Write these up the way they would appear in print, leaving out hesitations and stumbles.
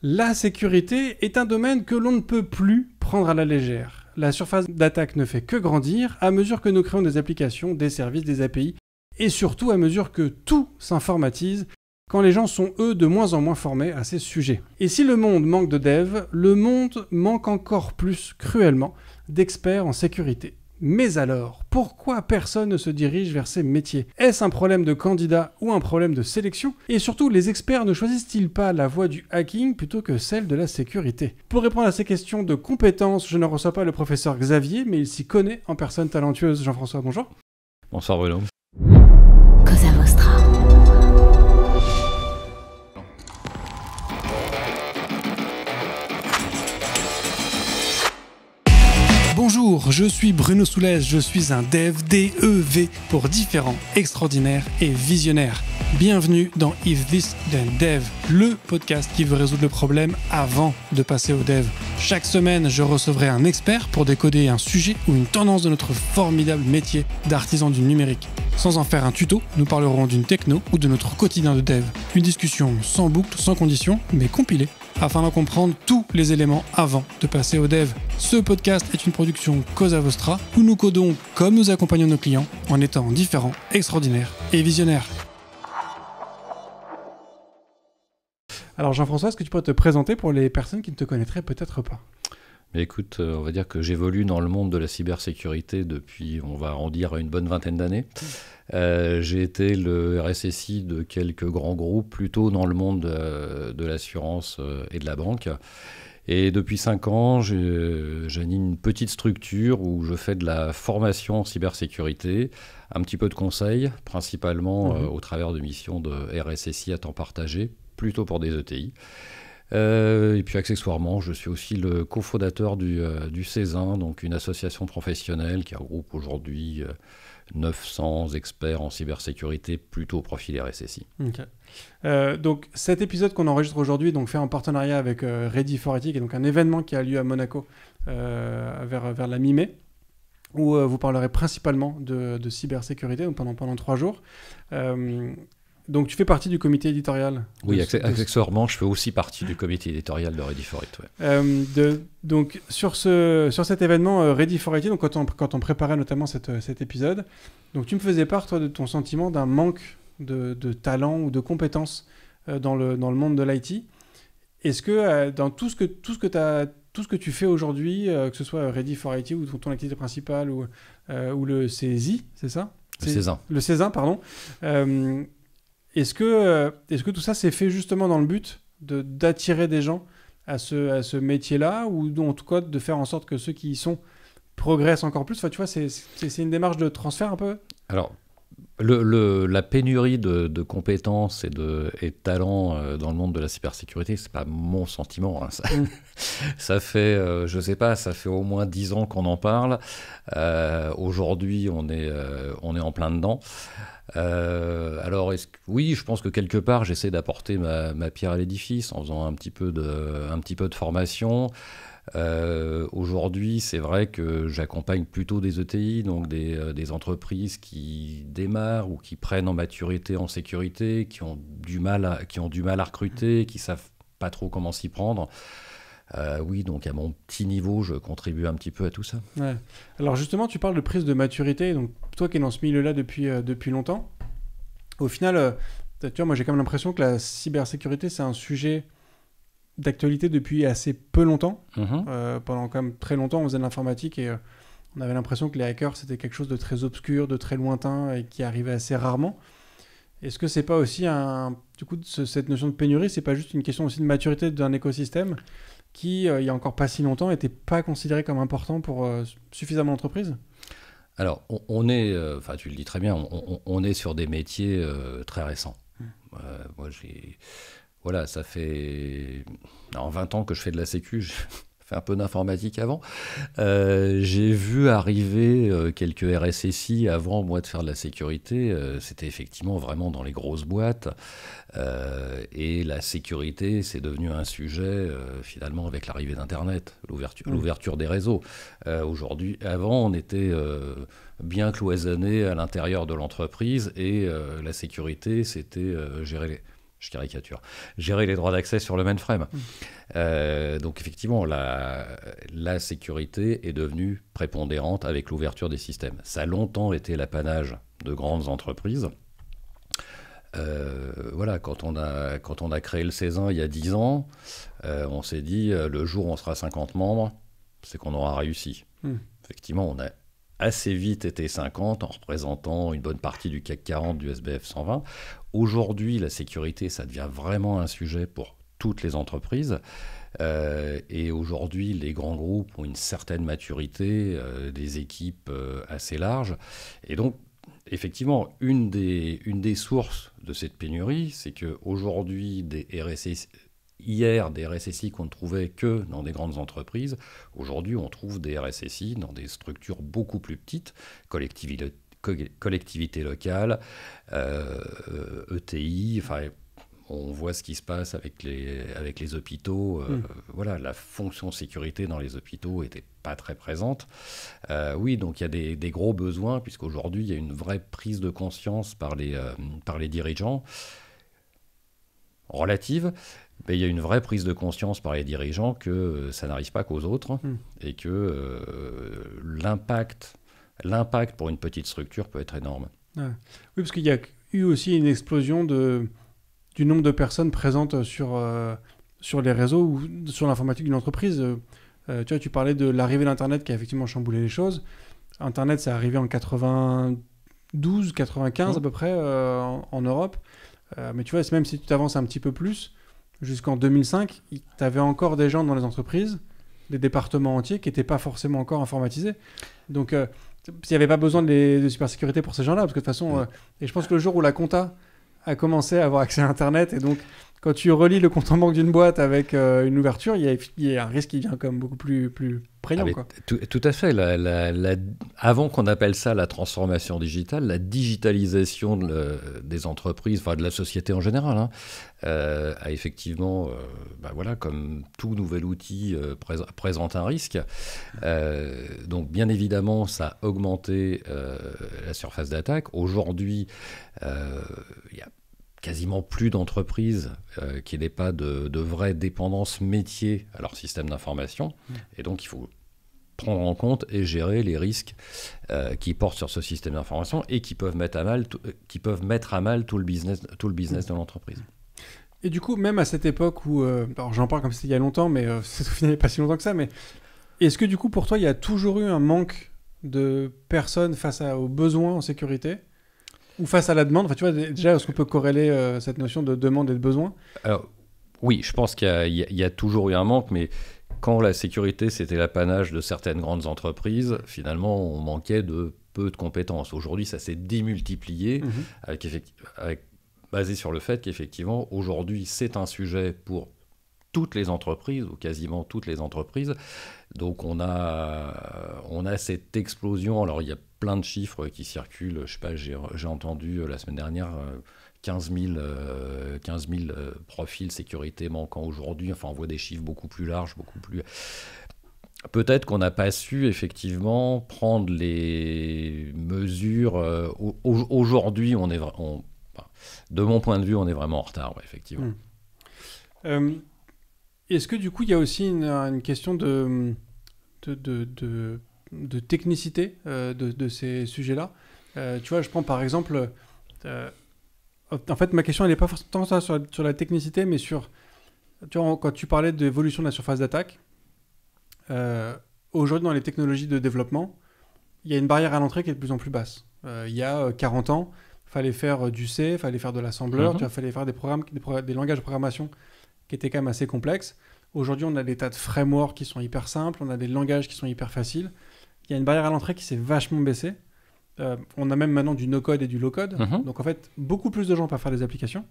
La sécurité est un domaine que l'on ne peut plus prendre à la légère. La surface d'attaque ne fait que grandir à mesure que nous créons des applications, des services, des API, et surtout à mesure que tout s'informatise, quand les gens sont eux de moins en moins formés à ces sujets. Et si le monde manque de devs, le monde manque encore plus cruellement d'experts en sécurité. Mais alors, pourquoi personne ne se dirige vers ces métiers? Est-ce un problème de candidat ou un problème de sélection? Et surtout, les experts ne choisissent-ils pas la voie du hacking plutôt que celle de la sécurité? Pour répondre à ces questions de compétences, je ne reçois pas le professeur Xavier, mais il s'y connaît en personne talentueuse. Jean-François, bonjour. Bonsoir Bruno. Cosa Vostra. Bonjour, je suis Bruno Soulès, je suis un dev, D-E-V, pour différents, extraordinaires et visionnaires. Bienvenue dans If This Then Dev, le podcast qui veut résoudre le problème avant de passer au dev. Chaque semaine, je recevrai un expert pour décoder un sujet ou une tendance de notre formidable métier d'artisan du numérique. Sans en faire un tuto, nous parlerons d'une techno ou de notre quotidien de dev. Une discussion sans boucle, sans condition, mais compilée, afin d'en comprendre tous les éléments avant de passer au dev. Ce podcast est une production Cosa Vostra, où nous codons comme nous accompagnons nos clients, en étant différents, extraordinaires et visionnaires. Alors Jean-François, est-ce que tu pourrais te présenter pour les personnes qui ne te connaîtraient peut-être pas ? Mais écoute, on va dire que j'évolue dans le monde de la cybersécurité depuis, on va arrondir, une bonne vingtaine d'années. J'ai été le RSSI de quelques grands groupes, plutôt dans le monde de l'assurance et de la banque. Et depuis 5 ans, j'anime une petite structure où je fais de la formation en cybersécurité, un petit peu de conseil, principalement au travers de missions de RSSI à temps partagé, plutôt pour des ETI. Et puis accessoirement, je suis aussi le cofondateur du CESIN, donc une association professionnelle qui regroupe aujourd'hui 900 experts en cybersécurité, plutôt au profil RSSI. Okay. Donc cet épisode qu'on enregistre aujourd'hui est donc fait en partenariat avec Ready4IT, qui est donc un événement qui a lieu à Monaco vers la mi-mai, où vous parlerez principalement de cybersécurité donc pendant 3 jours. Donc tu fais partie du comité éditorial. Oui, accessoirement, je fais aussi partie du comité éditorial de Ready4IT. Ouais. Donc sur cet événement Ready4IT, donc quand on préparait notamment cet épisode, donc tu me faisais part toi de ton sentiment d'un manque de talent ou de compétences dans le monde de l'IT. Est-ce que dans tout ce que tu fais aujourd'hui, que ce soit Ready4IT ou ton activité principale ou le CESI, c'est ça ? Le CESIN, pardon. Est-ce que tout ça c'est fait justement dans le but d'attirer des gens à ce métier-là, ou en tout cas de faire en sorte que ceux qui y sont progressent encore plus? Enfin, tu vois, c'est une démarche de transfert un peu. Alors, la pénurie de compétences et de talents dans le monde de la cybersécurité, c'est pas mon sentiment. Hein. Ça fait, je sais pas, ça fait au moins 10 ans qu'on en parle. Aujourd'hui, on est en plein dedans. Alors, oui, je pense que quelque part, j'essaie d'apporter ma pierre à l'édifice en faisant un petit peu de formation. Aujourd'hui, c'est vrai que j'accompagne plutôt des ETI, donc des entreprises qui démarrent ou qui prennent en maturité en sécurité, qui ont du mal à recruter, qui savent pas trop comment s'y prendre. Oui, donc à mon petit niveau, je contribue un petit peu à tout ça. Ouais. Alors justement, tu parles de prise de maturité. Donc toi qui es dans ce milieu-là depuis longtemps, au final, tu vois, moi j'ai quand même l'impression que la cybersécurité, c'est un sujet d'actualité depuis assez peu longtemps. Pendant quand même très longtemps, on faisait de l'informatique et on avait l'impression que les hackers, c'était quelque chose de très obscur, de très lointain et qui arrivait assez rarement. Est-ce que c'est pas aussi du coup, cette notion de pénurie, c'est pas juste une question aussi de maturité d'un écosystème qui, il y a encore pas si longtemps, n'était pas considéré comme important pour suffisamment d'entreprises? Alors, on est, tu le dis très bien, on est sur des métiers très récents. Moi, voilà, ça fait 20 ans que je fais de la sécu, j'ai fait un peu d'informatique avant. J'ai vu arriver quelques RSSI avant moi de faire de la sécurité. C'était effectivement vraiment dans les grosses boîtes. Et la sécurité, c'est devenu un sujet finalement avec l'arrivée d'Internet, l'ouverture des réseaux. Aujourd'hui, avant, on était bien cloisonné à l'intérieur de l'entreprise et la sécurité, c'était gérer je caricature, gérer les droits d'accès sur le mainframe. Donc effectivement, la sécurité est devenue prépondérante avec l'ouverture des systèmes. Ça a longtemps été l'apanage de grandes entreprises. Voilà, quand on a créé le Césin il y a 10 ans, on s'est dit, le jour où on sera 50 membres, c'est qu'on aura réussi. Effectivement, on a assez vite été 50 en représentant une bonne partie du CAC 40, du SBF 120. Aujourd'hui, la sécurité, ça devient vraiment un sujet pour toutes les entreprises. Et aujourd'hui, les grands groupes ont une certaine maturité, des équipes assez larges. Et donc, effectivement, une des sources de cette pénurie, c'est qu'aujourd'hui, des RSSI qu'on ne trouvait que dans des grandes entreprises, aujourd'hui, on trouve des RSSI dans des structures beaucoup plus petites, collectivités locales, ETI, enfin, on voit ce qui se passe avec les hôpitaux. Voilà, la fonction sécurité dans les hôpitaux n'était pas très présente. Oui, donc il y a des gros besoins, puisqu'aujourd'hui, il y a une vraie prise de conscience par les dirigeants, relative, mais il y a une vraie prise de conscience par les dirigeants que ça n'arrive pas qu'aux autres, et que l'impact pour une petite structure peut être énorme. Oui, parce qu'il y a eu aussi une explosion du nombre de personnes présentes sur les réseaux ou sur l'informatique d'une entreprise. Tu vois, tu parlais de l'arrivée d'Internet qui a effectivement chamboulé les choses. Internet, c'est arrivé en 92, 95 à peu près en Europe. Mais tu vois, même si tu t'avances un petit peu plus, jusqu'en 2005, tu avais encore des gens dans les entreprises, des départements entiers qui n'étaient pas forcément encore informatisés. Donc, il n'y avait pas besoin de cybersécurité pour ces gens-là, parce que de toute façon, et je pense que le jour où la compta a commencé à avoir accès à Internet, et donc quand tu relis le compte en banque d'une boîte avec une ouverture, il y a un risque qui vient comme beaucoup plus prégnant. Quoi. Tout à fait. Avant qu'on appelle ça la transformation digitale, la digitalisation des entreprises, enfin de la société en général, a effectivement, voilà, comme tout nouvel outil, présente un risque. Donc bien évidemment, ça a augmenté la surface d'attaque. Aujourd'hui, il y a quasiment plus d'entreprises qui n'aient pas de vraie dépendance métier à leur système d'information. Et donc, il faut prendre en compte et gérer les risques qui portent sur ce système d'information et qui peuvent mettre à mal tout le business de l'entreprise. Et du coup, même à cette époque où... alors, j'en parle comme si c'était il y a longtemps, mais c'est au final pas si longtemps que ça, mais est-ce que du coup, pour toi, il y a toujours eu un manque de personnes face aux besoins en sécurité ? Ou face à la demande, enfin, tu vois, déjà, est-ce qu'on peut corréler cette notion de demande et de besoin ? Alors, oui, je pense qu'il y a toujours eu un manque, mais quand la sécurité, c'était l'apanage de certaines grandes entreprises, finalement, on manquait de peu de compétences. Aujourd'hui, ça s'est démultiplié, basé sur le fait qu'effectivement, aujourd'hui, c'est un sujet pour toutes les entreprises, ou quasiment toutes les entreprises. Donc on a cette explosion. Alors il y a plein de chiffres qui circulent. Je sais pas, j'ai entendu la semaine dernière 15 000 profils sécurité manquants aujourd'hui. Enfin, on voit des chiffres beaucoup plus larges, beaucoup plus... Peut-être qu'on n'a pas su effectivement prendre les mesures. Aujourd'hui, de mon point de vue, on est vraiment en retard, ouais, effectivement. Est-ce que du coup, il y a aussi une question de technicité de ces sujets-là ? Tu vois, je prends par exemple... en fait, ma question, elle n'est pas forcément ça sur la technicité, mais sur... Tu vois, quand tu parlais d'évolution de la surface d'attaque, aujourd'hui, dans les technologies de développement, il y a une barrière à l'entrée qui est de plus en plus basse. Il y a 40 ans, il fallait faire du C, il fallait faire de l'assembleur, il fallait faire des langages de programmation qui étaient quand même assez complexes. Aujourd'hui, on a des tas de frameworks qui sont hyper simples, on a des langages qui sont hyper faciles. Il y a une barrière à l'entrée qui s'est vachement baissée. On a même maintenant du no-code et du low-code. Donc en fait, beaucoup plus de gens peuvent faire des applications,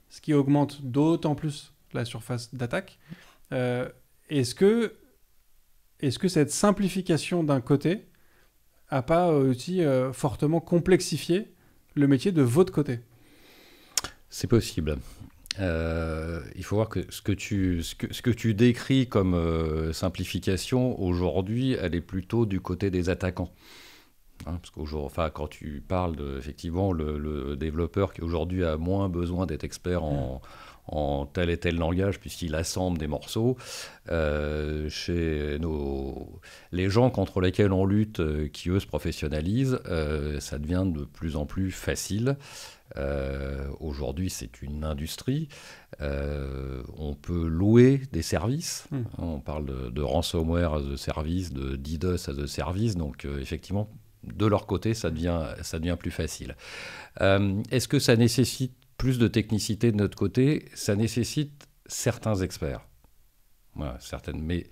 ce qui augmente d'autant plus la surface d'attaque. Est-ce que cette simplification d'un côté n'a pas aussi fortement complexifié le métier de votre côté ? C'est possible. Il faut voir que ce que tu décris comme simplification, aujourd'hui, elle est plutôt du côté des attaquants. Parce qu'aujourd'hui, enfin, quand tu parles de, effectivement, le développeur qui aujourd'hui a moins besoin d'être expert en tel et tel langage puisqu'il assemble des morceaux, chez les gens contre lesquels on lutte, qui eux se professionnalisent, ça devient de plus en plus facile. Aujourd'hui, c'est une industrie. On peut louer des services. On parle de ransomware as a service, de DDoS as a service. Donc, effectivement, de leur côté, ça devient plus facile. Est-ce que ça nécessite plus de technicité de notre côté? Ça nécessite certains experts. Voilà, certaines. Mais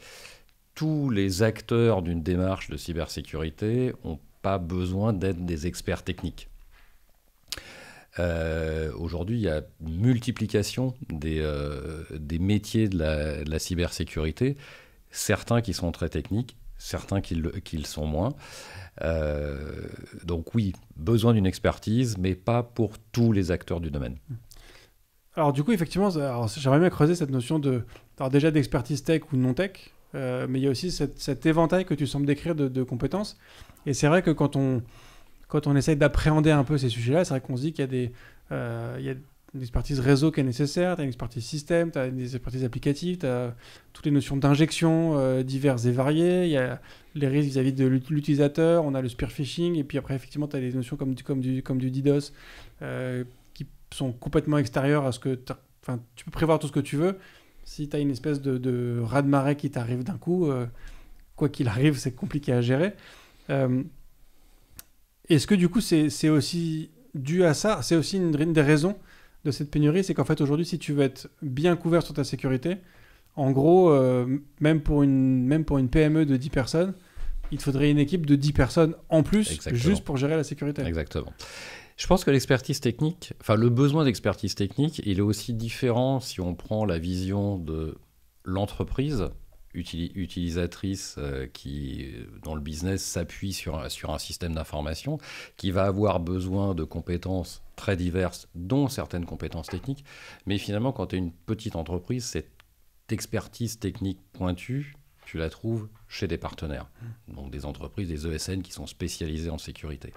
tous les acteurs d'une démarche de cybersécurité n'ont pas besoin d'être des experts techniques. Aujourd'hui, il y a une multiplication des métiers de la cybersécurité, certains qui sont très techniques, certains qui le sont moins. Donc oui, besoin d'une expertise, mais pas pour tous les acteurs du domaine. Alors du coup, effectivement, j'aimerais bien creuser cette notion déjà d'expertise tech ou non tech, mais il y a aussi cet éventail que tu sembles décrire de compétences. Et c'est vrai que quand on essaye d'appréhender un peu ces sujets-là, c'est vrai qu'on se dit qu'il y a une expertise réseau qui est nécessaire, tu as une expertise système, tu as des expertises applicatives, tu as toutes les notions d'injection diverses et variées, il y a les risques vis-à-vis de l'utilisateur, on a le spear phishing, et puis après, effectivement, tu as des notions comme du DDoS qui sont complètement extérieures à ce que... tu peux prévoir tout ce que tu veux. Si tu as une espèce de raz-de-marée qui t'arrive d'un coup, quoi qu'il arrive, c'est compliqué à gérer. Est-ce que du coup, c'est aussi dû à ça? C'est aussi une des raisons de cette pénurie, c'est qu'en fait, aujourd'hui, si tu veux être bien couvert sur ta sécurité, en gros, même pour une PME de 10 personnes, il te faudrait une équipe de 10 personnes en plus, Exactement. Juste pour gérer la sécurité. Exactement. Je pense que l'expertise technique, enfin le besoin d'expertise technique, il est aussi différent si on prend la vision de l'entreprise utilisatrice qui, dans le business, s'appuie sur un système d'information, qui va avoir besoin de compétences très diverses, dont certaines compétences techniques. Mais finalement, quand tu es une petite entreprise, cette expertise technique pointue, tu la trouves chez des partenaires, donc des entreprises, des ESN qui sont spécialisées en sécurité.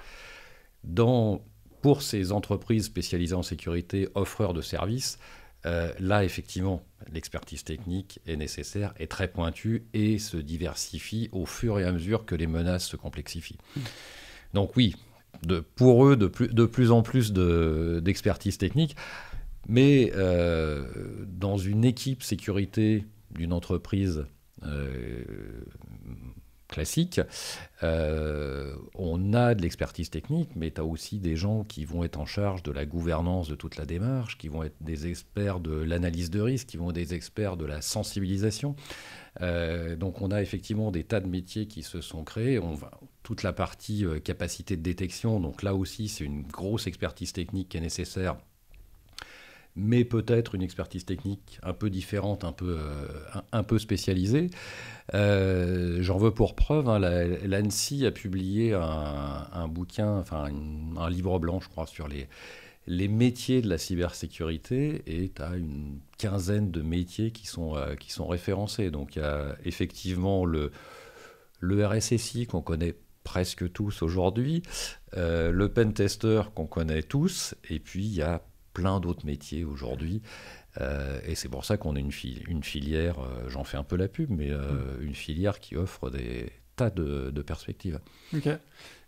Pour ces entreprises spécialisées en sécurité, offreurs de services, là, effectivement, l'expertise technique est nécessaire, est très pointue et se diversifie au fur et à mesure que les menaces se complexifient. Donc oui, pour eux, de plus en plus d'expertise technique, mais dans une équipe sécurité d'une entreprise classique, on a de l'expertise technique, mais tu as aussi des gens qui vont être en charge de la gouvernance de toute la démarche, qui vont être des experts de l'analyse de risque, qui vont être des experts de la sensibilisation. Donc on a effectivement des tas de métiers qui se sont créés. Toute la partie capacité de détection, donc là aussi c'est une grosse expertise technique qui est nécessaire, mais peut-être une expertise technique un peu différente, un peu spécialisée. J'en veux pour preuve, l'ANSSI a publié un bouquin, enfin un livre blanc, je crois, sur les métiers de la cybersécurité, et tu as une quinzaine de métiers qui sont référencés. Donc il y a effectivement le RSSI qu'on connaît presque tous aujourd'hui, le pentester qu'on connaît tous, et puis il y a plein d'autres métiers aujourd'hui, et c'est pour ça qu'on a une filière, j'en fais un peu la pub, mais une filière qui offre des tas de perspectives. Ok.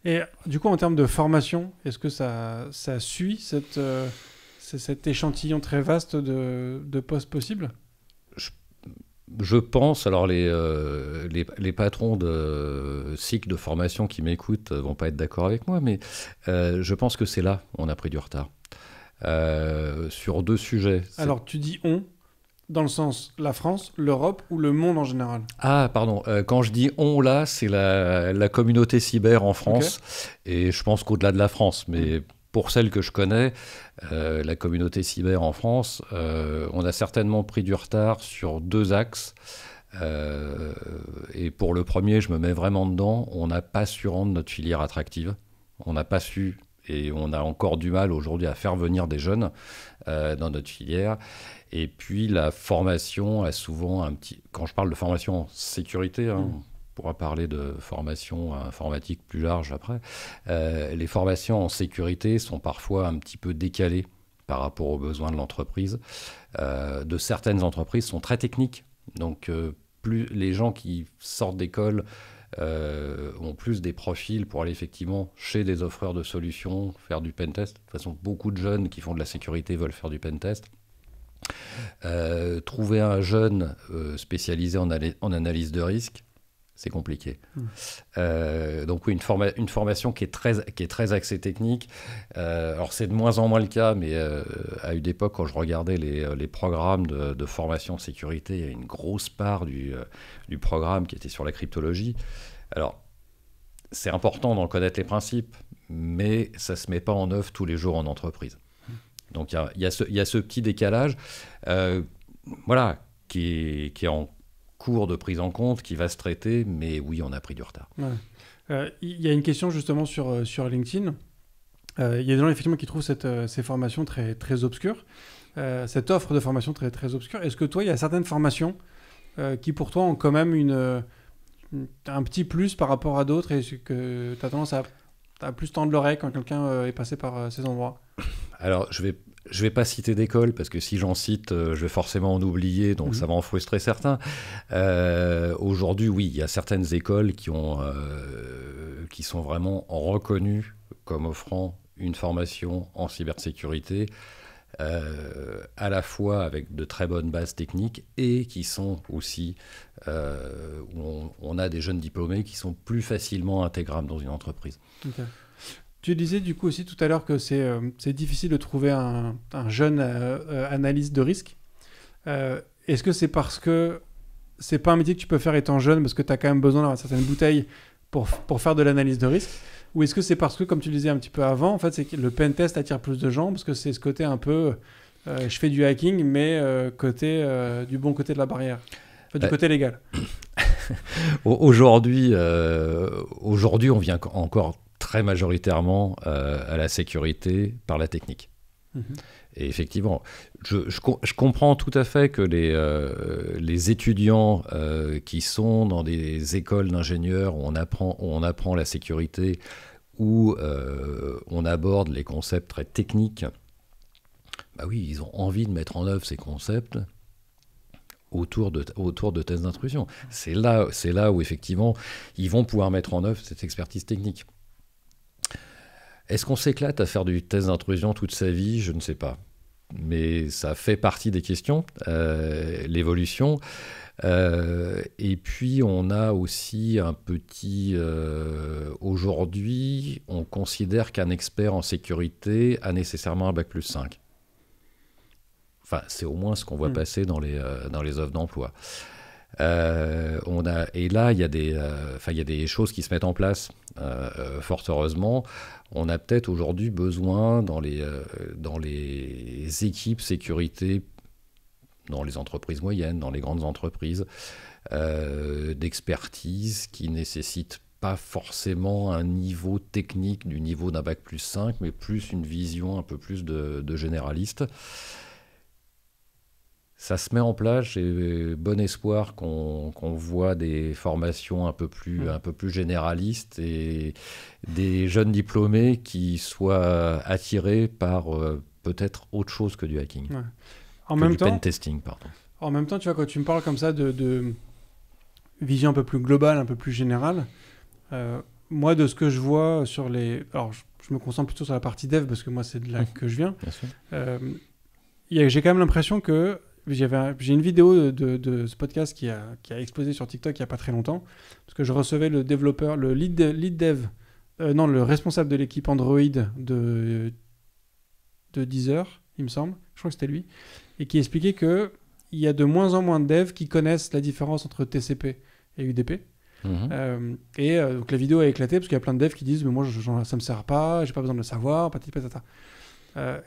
Et du coup, en termes de formation, est-ce que ça suit cet échantillon très vaste de postes possibles? Je pense, alors les patrons de cycles de formation qui m'écoutent ne vont pas être d'accord avec moi, mais je pense que c'est là où on a pris du retard. Sur deux sujets. Alors, tu dis « on » dans le sens la France, l'Europe ou le monde en général? Ah, pardon. Quand je dis « on », là, c'est la communauté cyber en France. Okay. Et je pense qu'au-delà de la France, mais pour celle que je connais, la communauté cyber en France, on a certainement pris du retard sur deux axes. Et pour le premier, je me mets vraiment dedans. On n'a pas su rendre notre filière attractive. On n'a pas su... Et on a encore du mal aujourd'hui à faire venir des jeunes dans notre filière. Et puis la formation a souvent un petit... Quand je parle de formation en sécurité, pourra parler de formation informatique plus large après. Les formations en sécurité sont parfois un petit peu décalées par rapport aux besoins de l'entreprise. De certaines entreprises sont très techniques. Donc, plus les gens qui sortent d'école ont plus des profils pour aller effectivement chez des offreurs de solutions, faire du pentest. De toute façon, beaucoup de jeunes qui font de la sécurité veulent faire du pentest. Trouver un jeune spécialisé en analyse de risque, c'est compliqué. Donc oui, une formation qui est très axée technique. Alors c'est de moins en moins le cas, mais à une époque, quand je regardais les programmes de formation sécurité, il y a une grosse part du programme qui était sur la cryptologie. Alors, c'est important d'en connaître les principes, mais ça ne se met pas en œuvre tous les jours en entreprise. Donc il y a ce petit décalage qui est en cours de prise en compte, qui va se traiter, mais oui, on a pris du retard. Ouais. Il y a une question justement sur LinkedIn. Il y a des gens effectivement qui trouvent ces formations très, très obscures, cette offre de formation très, très obscure. Est-ce que toi, il y a certaines formations qui pour toi ont quand même un petit plus par rapport à d'autres et que tu as tendance à plus tendre l'oreille quand quelqu'un est passé par ces endroits? Alors, je vais pas citer d'école, parce que si j'en cite, je vais forcément en oublier, donc ça va en frustrer certains. Aujourd'hui, oui, il y a certaines écoles qui sont vraiment reconnues comme offrant une formation en cybersécurité, à la fois avec de très bonnes bases techniques et qui sont aussi, où on a des jeunes diplômés qui sont plus facilement intégrables dans une entreprise. Okay. Tu disais du coup aussi tout à l'heure que c'est difficile de trouver un jeune analyste de risque. Est-ce que c'est parce que c'est pas un métier que tu peux faire étant jeune parce que tu as quand même besoin d'avoir certaines bouteilles pour faire de l'analyse de risque? Ou est-ce que c'est parce que, comme tu le disais un petit peu avant, en fait, c'est que le pentest attire plus de gens parce que c'est ce côté un peu je fais du hacking, mais du bon côté de la barrière, du côté légal? Aujourd'hui, on vient encore très majoritairement à la sécurité par la technique. Et effectivement, je comprends tout à fait que les étudiants qui sont dans des écoles d'ingénieurs où on apprend la sécurité, où on aborde les concepts très techniques, bah oui, ils ont envie de mettre en œuvre ces concepts autour de tests d'intrusion. C'est là où effectivement, ils vont pouvoir mettre en œuvre cette expertise technique. Est-ce qu'on s'éclate à faire du test d'intrusion toute sa vie? Je ne sais pas. Mais ça fait partie des questions, l'évolution. Et puis, on a aussi un petit... aujourd'hui, on considère qu'un expert en sécurité a nécessairement un Bac+5. Enfin, c'est au moins ce qu'on voit passer dans les offres d'emploi. Et là, il y a des choses qui se mettent en place, fort heureusement. On a peut-être aujourd'hui besoin dans les équipes sécurité, dans les entreprises moyennes, dans les grandes entreprises, d'expertise qui ne nécessitent pas forcément un niveau technique du niveau d'un Bac+5, mais plus une vision un peu plus de généraliste. Ça se met en place, j'ai bon espoir qu'on voit des formations un peu plus généralistes et des jeunes diplômés qui soient attirés par peut-être autre chose que du hacking, du pentesting, pardon. En même temps, tu vois, quand tu me parles comme ça de vision un peu plus globale, un peu plus générale, moi, de ce que je vois sur les... Alors, je me concentre plutôt sur la partie dev, parce que moi, c'est de là que je viens. J'ai quand même l'impression que j'ai une vidéo de ce podcast qui a explosé sur TikTok il n'y a pas très longtemps, parce que je recevais le développeur, le le responsable de l'équipe Android de Deezer, il me semble, je crois que c'était lui, et qui expliquait qu'il y a de moins en moins de devs qui connaissent la différence entre TCP et UDP. Donc la vidéo a éclaté parce qu'il y a plein de devs qui disent mais moi ça me sert pas, j'ai pas besoin de le savoir, patati patata.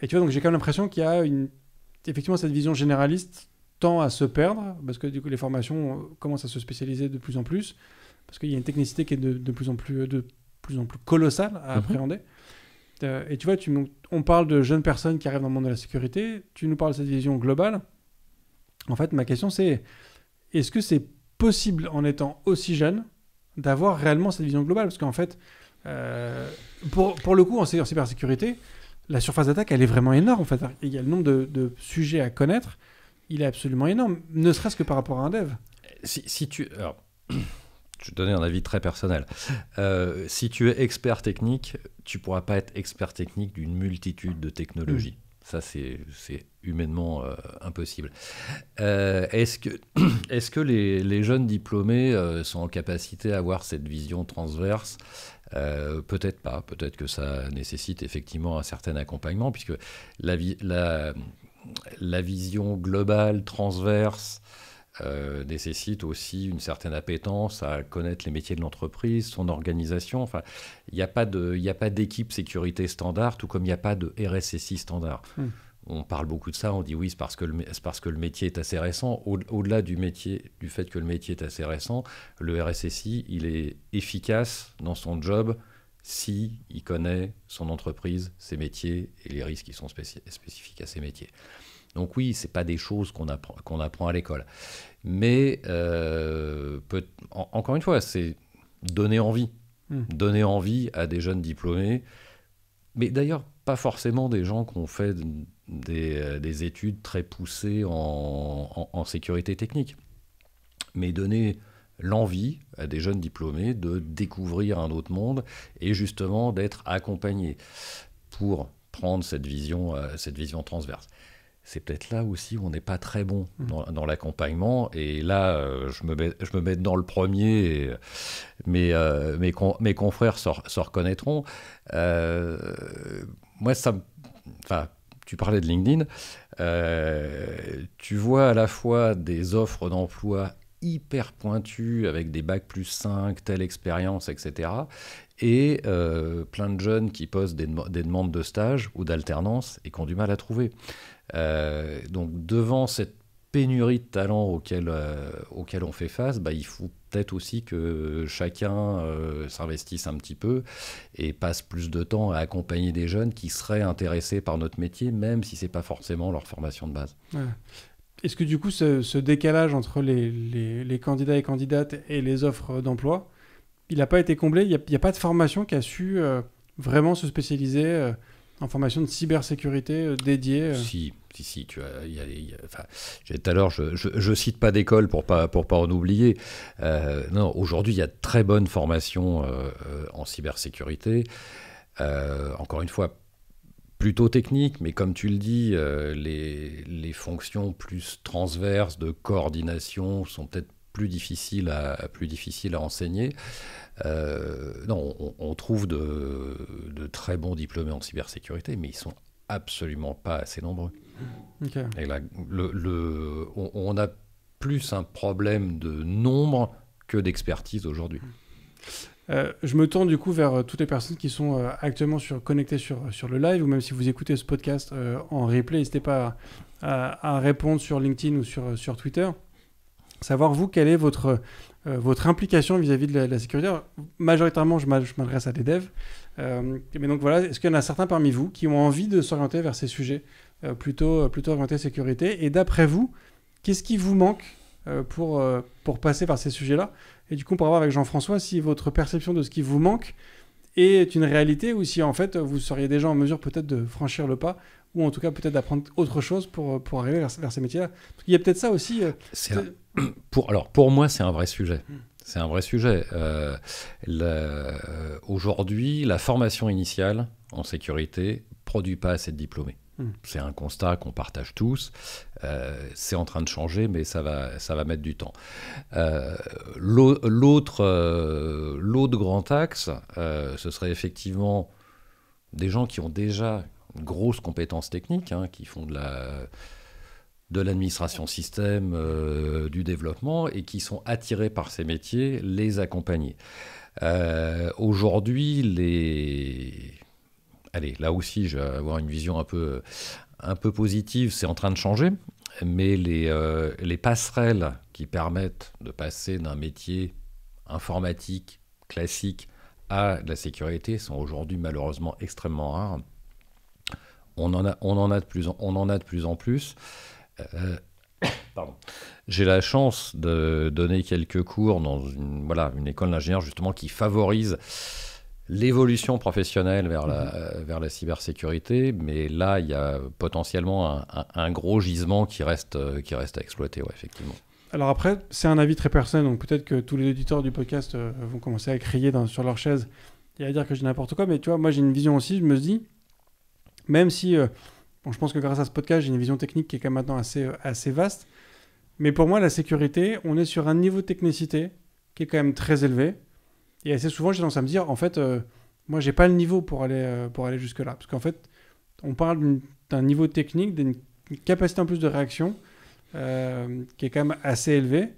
Et tu vois, donc j'ai quand même l'impression qu'il y a effectivement, cette vision généraliste tend à se perdre parce que du coup, les formations commencent à se spécialiser de plus en plus parce qu'il y a une technicité qui est de plus en plus colossale à appréhender. Et tu vois, on parle de jeunes personnes qui arrivent dans le monde de la sécurité. Tu nous parles de cette vision globale. En fait, ma question, c'est est-ce que c'est possible, en étant aussi jeune, d'avoir réellement cette vision globale. Parce qu'en fait, pour le coup, en cybersécurité, la surface d'attaque, elle est vraiment énorme. En fait. Il y a le nombre de sujets à connaître, il est absolument énorme, ne serait-ce que par rapport à un dev. Alors, je vais te donner un avis très personnel. Si tu es expert technique, tu ne pourras pas être expert technique d'une multitude de technologies. Ça, c'est humainement impossible. Est-ce que les jeunes diplômés sont en capacité à avoir cette vision transverse ? Peut-être pas. Peut-être que ça nécessite effectivement un certain accompagnement, puisque la vision globale, transverse, nécessite aussi une certaine appétence à connaître les métiers de l'entreprise, son organisation. Enfin, il n'y a pas d'équipe sécurité standard, tout comme il n'y a pas de RSSI standard. On parle beaucoup de ça, on dit oui, c'est parce que le métier est assez récent. Au-delà du fait que le métier est assez récent, le RSSI, il est efficace dans son job s'il connaît son entreprise, ses métiers et les risques qui sont spécifiques à ces métiers. Donc oui, ce n'est pas des choses qu'on apprend à l'école. Mais encore une fois, c'est donner envie. Donner envie à des jeunes diplômés, mais d'ailleurs pas forcément des gens qui ont fait des études très poussées en sécurité technique, mais donner l'envie à des jeunes diplômés de découvrir un autre monde et justement d'être accompagnés pour prendre cette vision transverse. C'est peut-être là aussi où on n'est pas très bon dans l'accompagnement. Et là, je me mets dans le premier, mes confrères se reconnaîtront. Moi, tu parlais de LinkedIn. Tu vois à la fois des offres d'emploi hyper pointues avec des bacs +5, telle expérience, etc. Et plein de jeunes qui posent des demandes de stage ou d'alternance et qui ont du mal à trouver. Donc devant cette pénurie de talents auquel on fait face, il faut peut-être aussi que chacun s'investisse un petit peu et passe plus de temps à accompagner des jeunes qui seraient intéressés par notre métier, même si ce n'est pas forcément leur formation de base. Ouais. Est-ce que du coup ce décalage entre les candidats et candidates et les offres d'emploi, il n'a pas été comblé? Il n'y a pas de formation qui a su vraiment se spécialiser en formation de cybersécurité dédiée Si, tu as, tout à l'heure, je cite pas d'école pour pas en oublier. Non, aujourd'hui, il y a de très bonnes formations en cybersécurité. Encore une fois, plutôt techniques, mais comme tu le dis, les fonctions plus transverses de coordination sont peut-être plus difficiles à enseigner. Non, on trouve de très bons diplômés en cybersécurité, mais ils sont absolument pas assez nombreux. Okay. Et là, on a plus un problème de nombre que d'expertise aujourd'hui. Je me tourne du coup vers toutes les personnes qui sont actuellement connectées sur le live, ou même si vous écoutez ce podcast en replay, n'hésitez pas à répondre sur LinkedIn ou sur Twitter. Savoir, vous, quelle est votre implication vis-à-vis de la sécurité. Alors, majoritairement, je m'adresse à des devs. Mais donc voilà, est-ce qu'il y en a certains parmi vous qui ont envie de s'orienter vers ces sujets plutôt orientés sécurité? Et d'après vous, qu'est-ce qui vous manque pour passer par ces sujets-là? Et du coup, on pourra voir avec Jean-François si votre perception de ce qui vous manque est une réalité ou si en fait vous seriez déjà en mesure peut-être de franchir le pas ou en tout cas peut-être d'apprendre autre chose pour arriver vers ces métiers-là. Parce qu'il y a peut-être ça aussi. Pour moi, c'est un vrai sujet. C'est un vrai sujet. Aujourd'hui, la formation initiale en sécurité ne produit pas assez de diplômés. C'est un constat qu'on partage tous. C'est en train de changer, mais ça va mettre du temps. L'autre grand axe, ce serait effectivement des gens qui ont déjà une grosse compétence technique, qui font de l'administration système, du développement, et qui sont attirés par ces métiers, les accompagner. Aujourd'hui, Allez, là aussi, je vais avoir une vision un peu positive, c'est en train de changer, mais les passerelles qui permettent de passer d'un métier informatique classique à de la sécurité sont aujourd'hui malheureusement extrêmement rares. On en a de plus en plus. Pardon. J'ai la chance de donner quelques cours dans une école d'ingénieurs justement qui favorise l'évolution professionnelle vers la cybersécurité, mais là, il y a potentiellement un gros gisement qui reste à exploiter, ouais, effectivement. Alors après, c'est un avis très personnel, donc peut-être que tous les auditeurs du podcast vont commencer à crier sur leur chaise et à dire que je dis n'importe quoi, mais tu vois, moi j'ai une vision aussi, je me dis, même si, je pense que grâce à ce podcast, j'ai une vision technique qui est quand même maintenant assez vaste, mais pour moi, la sécurité, on est sur un niveau de technicité qui est quand même très élevé, et assez souvent, j'ai tendance à me dire, en fait, moi, j'ai pas le niveau pour aller jusque-là, parce qu'en fait, on parle d'un niveau technique, d'une capacité en plus de réaction, qui est quand même assez élevé.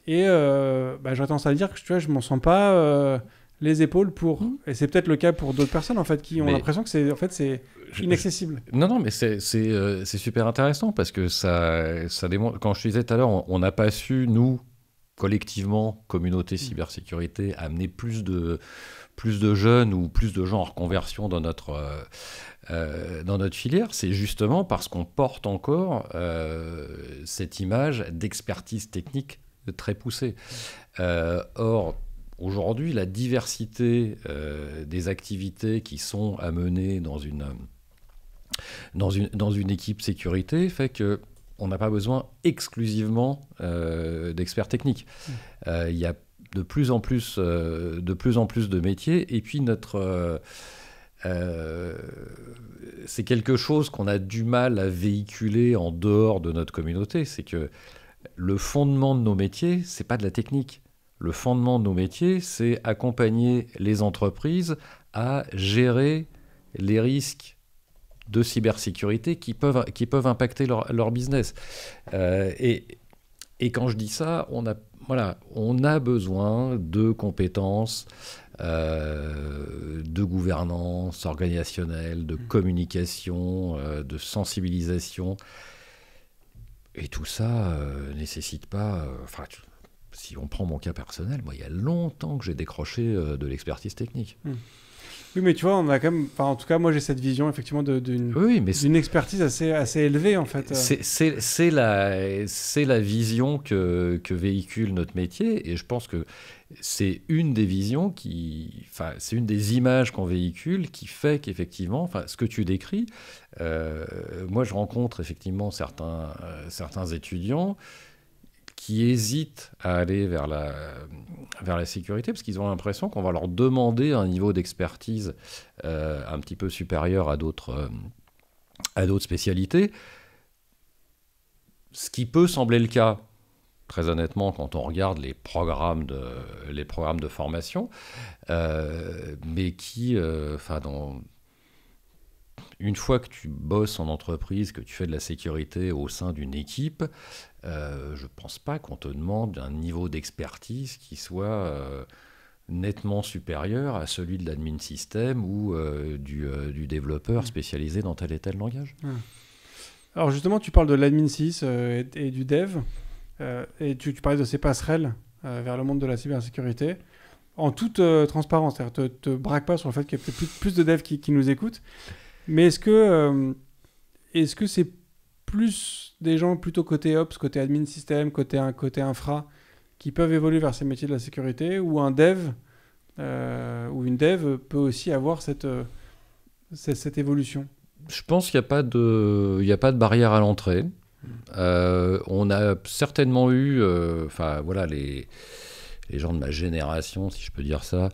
Et j'aurais tendance à dire que tu vois, je m'en sens pas les épaules pour. Et c'est peut-être le cas pour d'autres personnes en fait, qui ont l'impression que c'est inaccessible. Non, mais c'est super intéressant parce que ça démontre. Quand je te disais tout à l'heure, on n'a pas su, nous, collectivement, communauté cybersécurité, amener plus de jeunes ou plus de gens en reconversion dans notre filière, c'est justement parce qu'on porte encore cette image d'expertise technique très poussée. Or, aujourd'hui, la diversité des activités qui sont à mener dans une équipe sécurité fait que on n'a pas besoin exclusivement d'experts techniques. Il y a de plus en plus de métiers, et puis c'est quelque chose qu'on a du mal à véhiculer en dehors de notre communauté, c'est que le fondement de nos métiers, c'est pas de la technique. Le fondement de nos métiers, c'est accompagner les entreprises à gérer les risques de cybersécurité qui peuvent impacter leur business. Et quand je dis ça, on a besoin de compétences de gouvernance organisationnelle, de communication, de sensibilisation. Et tout ça nécessite pas... si on prend mon cas personnel, moi, il y a longtemps que j'ai décroché de l'expertise technique. Oui, mais tu vois, on a quand même... en tout cas, moi, j'ai cette vision, effectivement, d'une expertise assez élevée, en fait. C'est la vision que véhicule notre métier, et je pense que c'est une des visions c'est une des images qu'on véhicule qui fait qu'effectivement, ce que tu décris, moi, je rencontre effectivement certains étudiants qui hésitent à aller vers la sécurité parce qu'ils ont l'impression qu'on va leur demander un niveau d'expertise un petit peu supérieur à d'autres spécialités. Ce qui peut sembler le cas, très honnêtement, quand on regarde les programmes de formation, mais qui, une fois que tu bosses en entreprise, que tu fais de la sécurité au sein d'une équipe, je ne pense pas qu'on te demande un niveau d'expertise qui soit nettement supérieur à celui de l'admin système ou du développeur spécialisé dans tel et tel langage. Alors justement, tu parles de l'admin sys et du dev, et tu parlais de ces passerelles vers le monde de la cybersécurité. En toute transparence, c'est-à-dire te braque pas sur le fait qu'il y a peut-être plus de devs qui nous écoutent. Mais est-ce que c'est plus des gens plutôt côté Ops, côté admin système, côté infra, qui peuvent évoluer vers ces métiers de la sécurité, ou un dev ou une dev peut aussi avoir cette évolution? Je pense qu'il n'y a pas de barrière à l'entrée. On a certainement eu, les gens de ma génération, si je peux dire ça,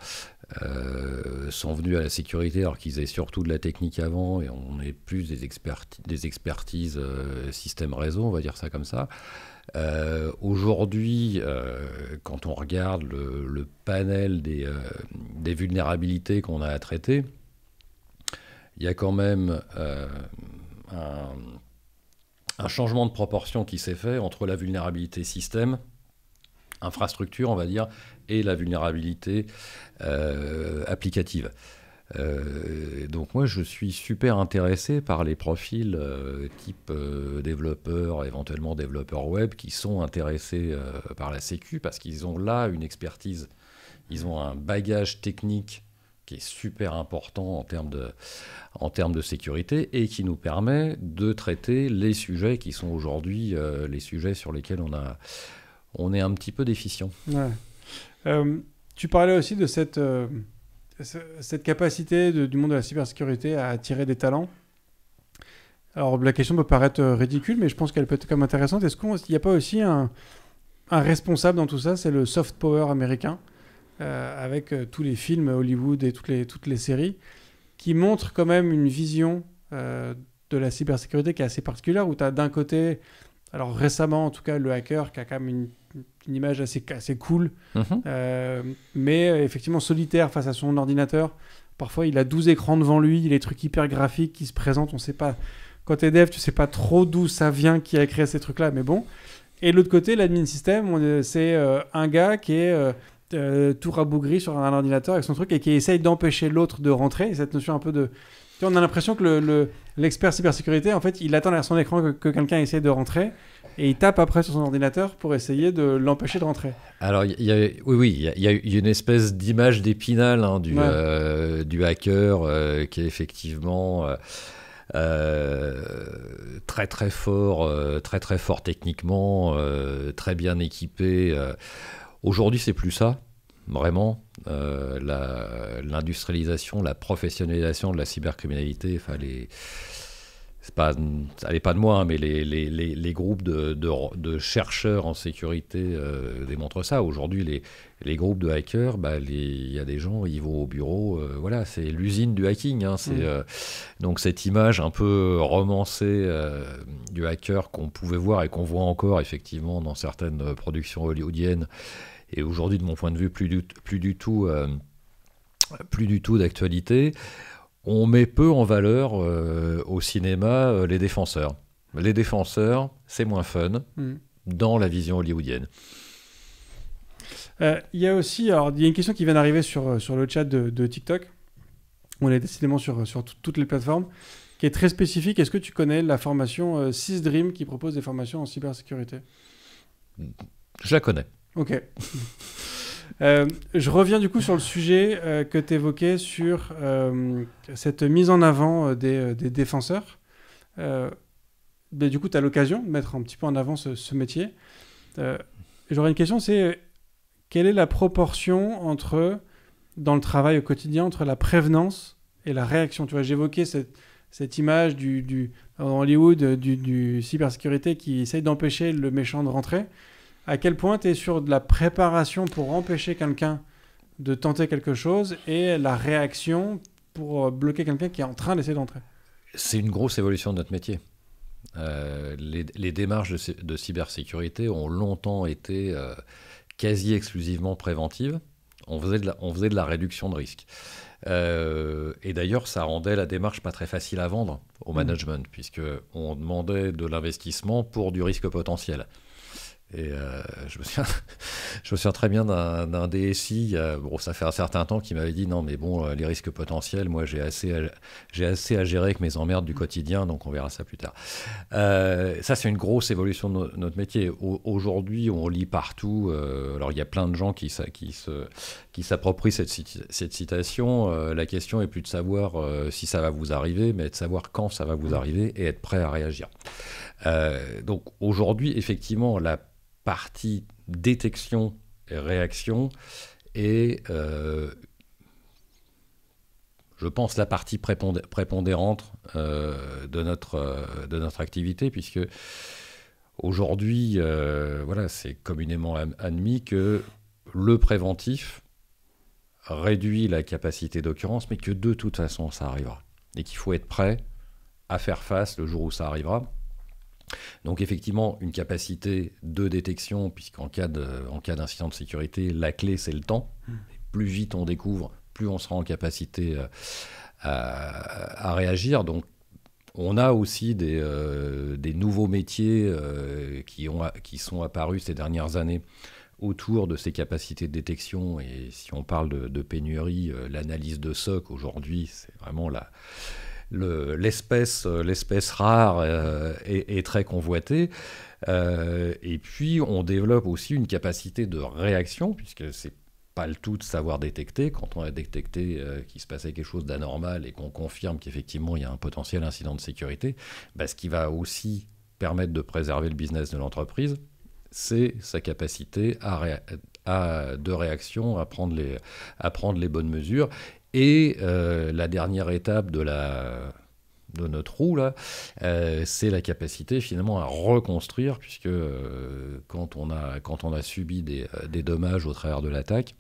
sont venus à la sécurité alors qu'ils avaient surtout de la technique avant, et on est plus des expertises système réseau, on va dire ça comme ça. Aujourd'hui, quand on regarde le panel des vulnérabilités qu'on a à traiter, il y a quand même un changement de proportion qui s'est fait entre la vulnérabilité système, infrastructure, on va dire, et la vulnérabilité applicative. Donc moi, je suis super intéressé par les profils type développeurs, éventuellement développeurs web, qui sont intéressés par la sécu parce qu'ils ont là une expertise, ils ont un bagage technique qui est super important en termes de sécurité et qui nous permet de traiter les sujets qui sont aujourd'hui les sujets sur lesquels on est un petit peu déficient. Ouais. Tu parlais aussi de cette capacité du monde de la cybersécurité à attirer des talents. Alors la question peut paraître ridicule, mais je pense qu'elle peut être quand même intéressante. Est-ce qu'il n'y a pas aussi un responsable dans tout ça? C'est le soft power américain, avec tous les films Hollywood et toutes les séries, qui montrent quand même une vision de la cybersécurité qui est assez particulière, où tu as d'un côté, alors récemment en tout cas, le hacker qui a quand même une image assez cool, mais effectivement solitaire face à son ordinateur. Parfois, il a 12 écrans devant lui, il a des trucs hyper graphiques qui se présentent, on sait pas... Quand t'es dev, tu sais pas trop d'où ça vient, qui a créé ces trucs-là, mais bon. Et de l'autre côté, l'admin system, c'est un gars qui est tout rabougri sur un ordinateur avec son truc et qui essaye d'empêcher l'autre de rentrer. Et cette notion un peu de... Tu vois, on a l'impression que l'expert cybersécurité, en fait, il attend derrière son écran que quelqu'un essaye de rentrer et il tape après sur son ordinateur pour essayer de l'empêcher de rentrer. Alors, il y a une espèce d'image d'Épinal du hacker qui est effectivement... très très fort techniquement, très bien équipé. Aujourd'hui, c'est plus ça, vraiment. L'industrialisation, la professionnalisation de la cybercriminalité, enfin elle n'est pas de moi, hein, mais les groupes de chercheurs en sécurité démontrent ça. Aujourd'hui, les groupes de hackers, il y a des gens, ils vont au bureau, voilà, c'est l'usine du hacking. Hein, donc cette image un peu romancée du hacker qu'on pouvait voir et qu'on voit encore effectivement dans certaines productions hollywoodiennes, et aujourd'hui, de mon point de vue, plus du tout d'actualité. On met peu en valeur au cinéma les défenseurs. Les défenseurs, c'est moins fun dans la vision hollywoodienne. Il y a aussi, alors il y a une question qui vient d'arriver sur le chat de TikTok. On est décidément sur toutes les plateformes, qui est très spécifique. Est-ce que tu connais la formation SysDream qui propose des formations en cybersécurité? Je la connais. Ok. Je reviens du coup sur le sujet que tu évoquais sur cette mise en avant des défenseurs. Du coup, tu as l'occasion de mettre un petit peu en avant ce métier. J'aurais une question, c'est quelle est la proportion dans le travail au quotidien entre la prévenance et la réaction? Tu vois, j'évoquais cette image dans Hollywood du cybersécurité qui essaye d'empêcher le méchant de rentrer. À quel point tu es sur de la préparation pour empêcher quelqu'un de tenter quelque chose et la réaction pour bloquer quelqu'un qui est en train d'essayer d'entrer? C'est une grosse évolution de notre métier. Les démarches de cybersécurité ont longtemps été quasi exclusivement préventives. On faisait de la réduction de risque. Et d'ailleurs, ça rendait la démarche pas très facile à vendre au management, puisqu'on demandait de l'investissement pour du risque potentiel. Et je me souviens très bien d'un DSI, ça fait un certain temps, qui m'avait dit non mais bon, les risques potentiels, moi j'ai assez à gérer avec mes emmerdes du quotidien, donc on verra ça plus tard. Ça c'est une grosse évolution de notre métier. Aujourd'hui on lit partout, alors il y a plein de gens qui s'approprient cette citation. La question est plus de savoir si ça va vous arriver, mais de savoir quand ça va vous arriver et être prêt à réagir. Donc aujourd'hui effectivement la partie détection et réaction est, je pense, la partie prépondérante de notre activité, puisque aujourd'hui, c'est communément admis que le préventif réduit la capacité d'occurrence, mais que de toute façon, ça arrivera. Et qu'il faut être prêt à faire face le jour où ça arrivera. Donc effectivement, une capacité de détection, puisqu'en cas d'incident de sécurité, la clé, c'est le temps. Plus vite on découvre, plus on sera en capacité à réagir. Donc on a aussi des nouveaux métiers qui sont apparus ces dernières années autour de ces capacités de détection. Et si on parle de pénurie, l'analyse de SOC aujourd'hui, c'est vraiment l'espèce rare est très convoitée. Et puis on développe aussi une capacité de réaction, puisque c'est pas le tout de savoir détecter. Quand on a détecté qu'il se passait quelque chose d'anormal et qu'on confirme qu'effectivement il y a un potentiel incident de sécurité, ce qui va aussi permettre de préserver le business de l'entreprise, c'est sa capacité de réaction, à prendre les bonnes mesures. Et la dernière étape de notre roue, là, c'est la capacité finalement à reconstruire, puisque quand on a subi des dommages au travers de l'attaque,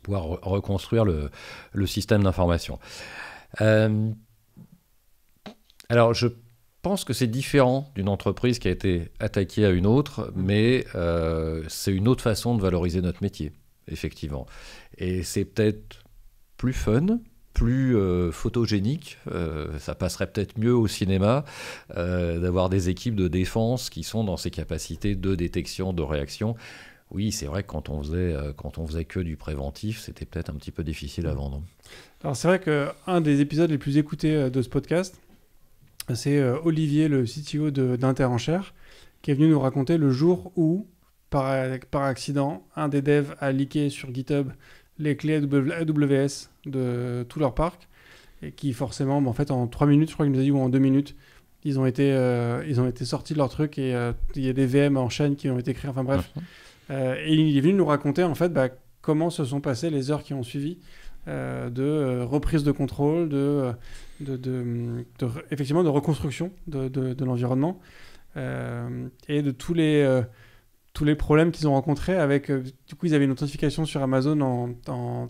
pouvoir reconstruire le système d'information. Alors, je pense que c'est différent d'une entreprise qui a été attaquée à une autre, mais c'est une autre façon de valoriser notre métier, effectivement. Et c'est peut-être plus fun, plus photogénique, ça passerait peut-être mieux au cinéma d'avoir des équipes de défense qui sont dans ces capacités de détection, de réaction. Oui, c'est vrai que quand on faisait que du préventif, c'était peut-être un petit peu difficile à vendre. Alors c'est vrai qu'un des épisodes les plus écoutés de ce podcast, c'est Olivier, le CTO d'Interenchères, qui est venu nous raconter le jour où, par accident, un des devs a leaké sur GitHub les clés AWS de tout leur parc, et qui forcément, en fait, en 3 minutes, je crois qu'il nous a dit, ou en 2 minutes, ils ont été sortis de leur truc, et il y a des VM en chaîne qui ont été créés, enfin bref. Et il est venu nous raconter, en fait, comment se sont passées les heures qui ont suivi de reprise de contrôle, effectivement de reconstruction de l'environnement, et de tous les problèmes qu'ils ont rencontrés avec... du coup, ils avaient une authentification sur Amazon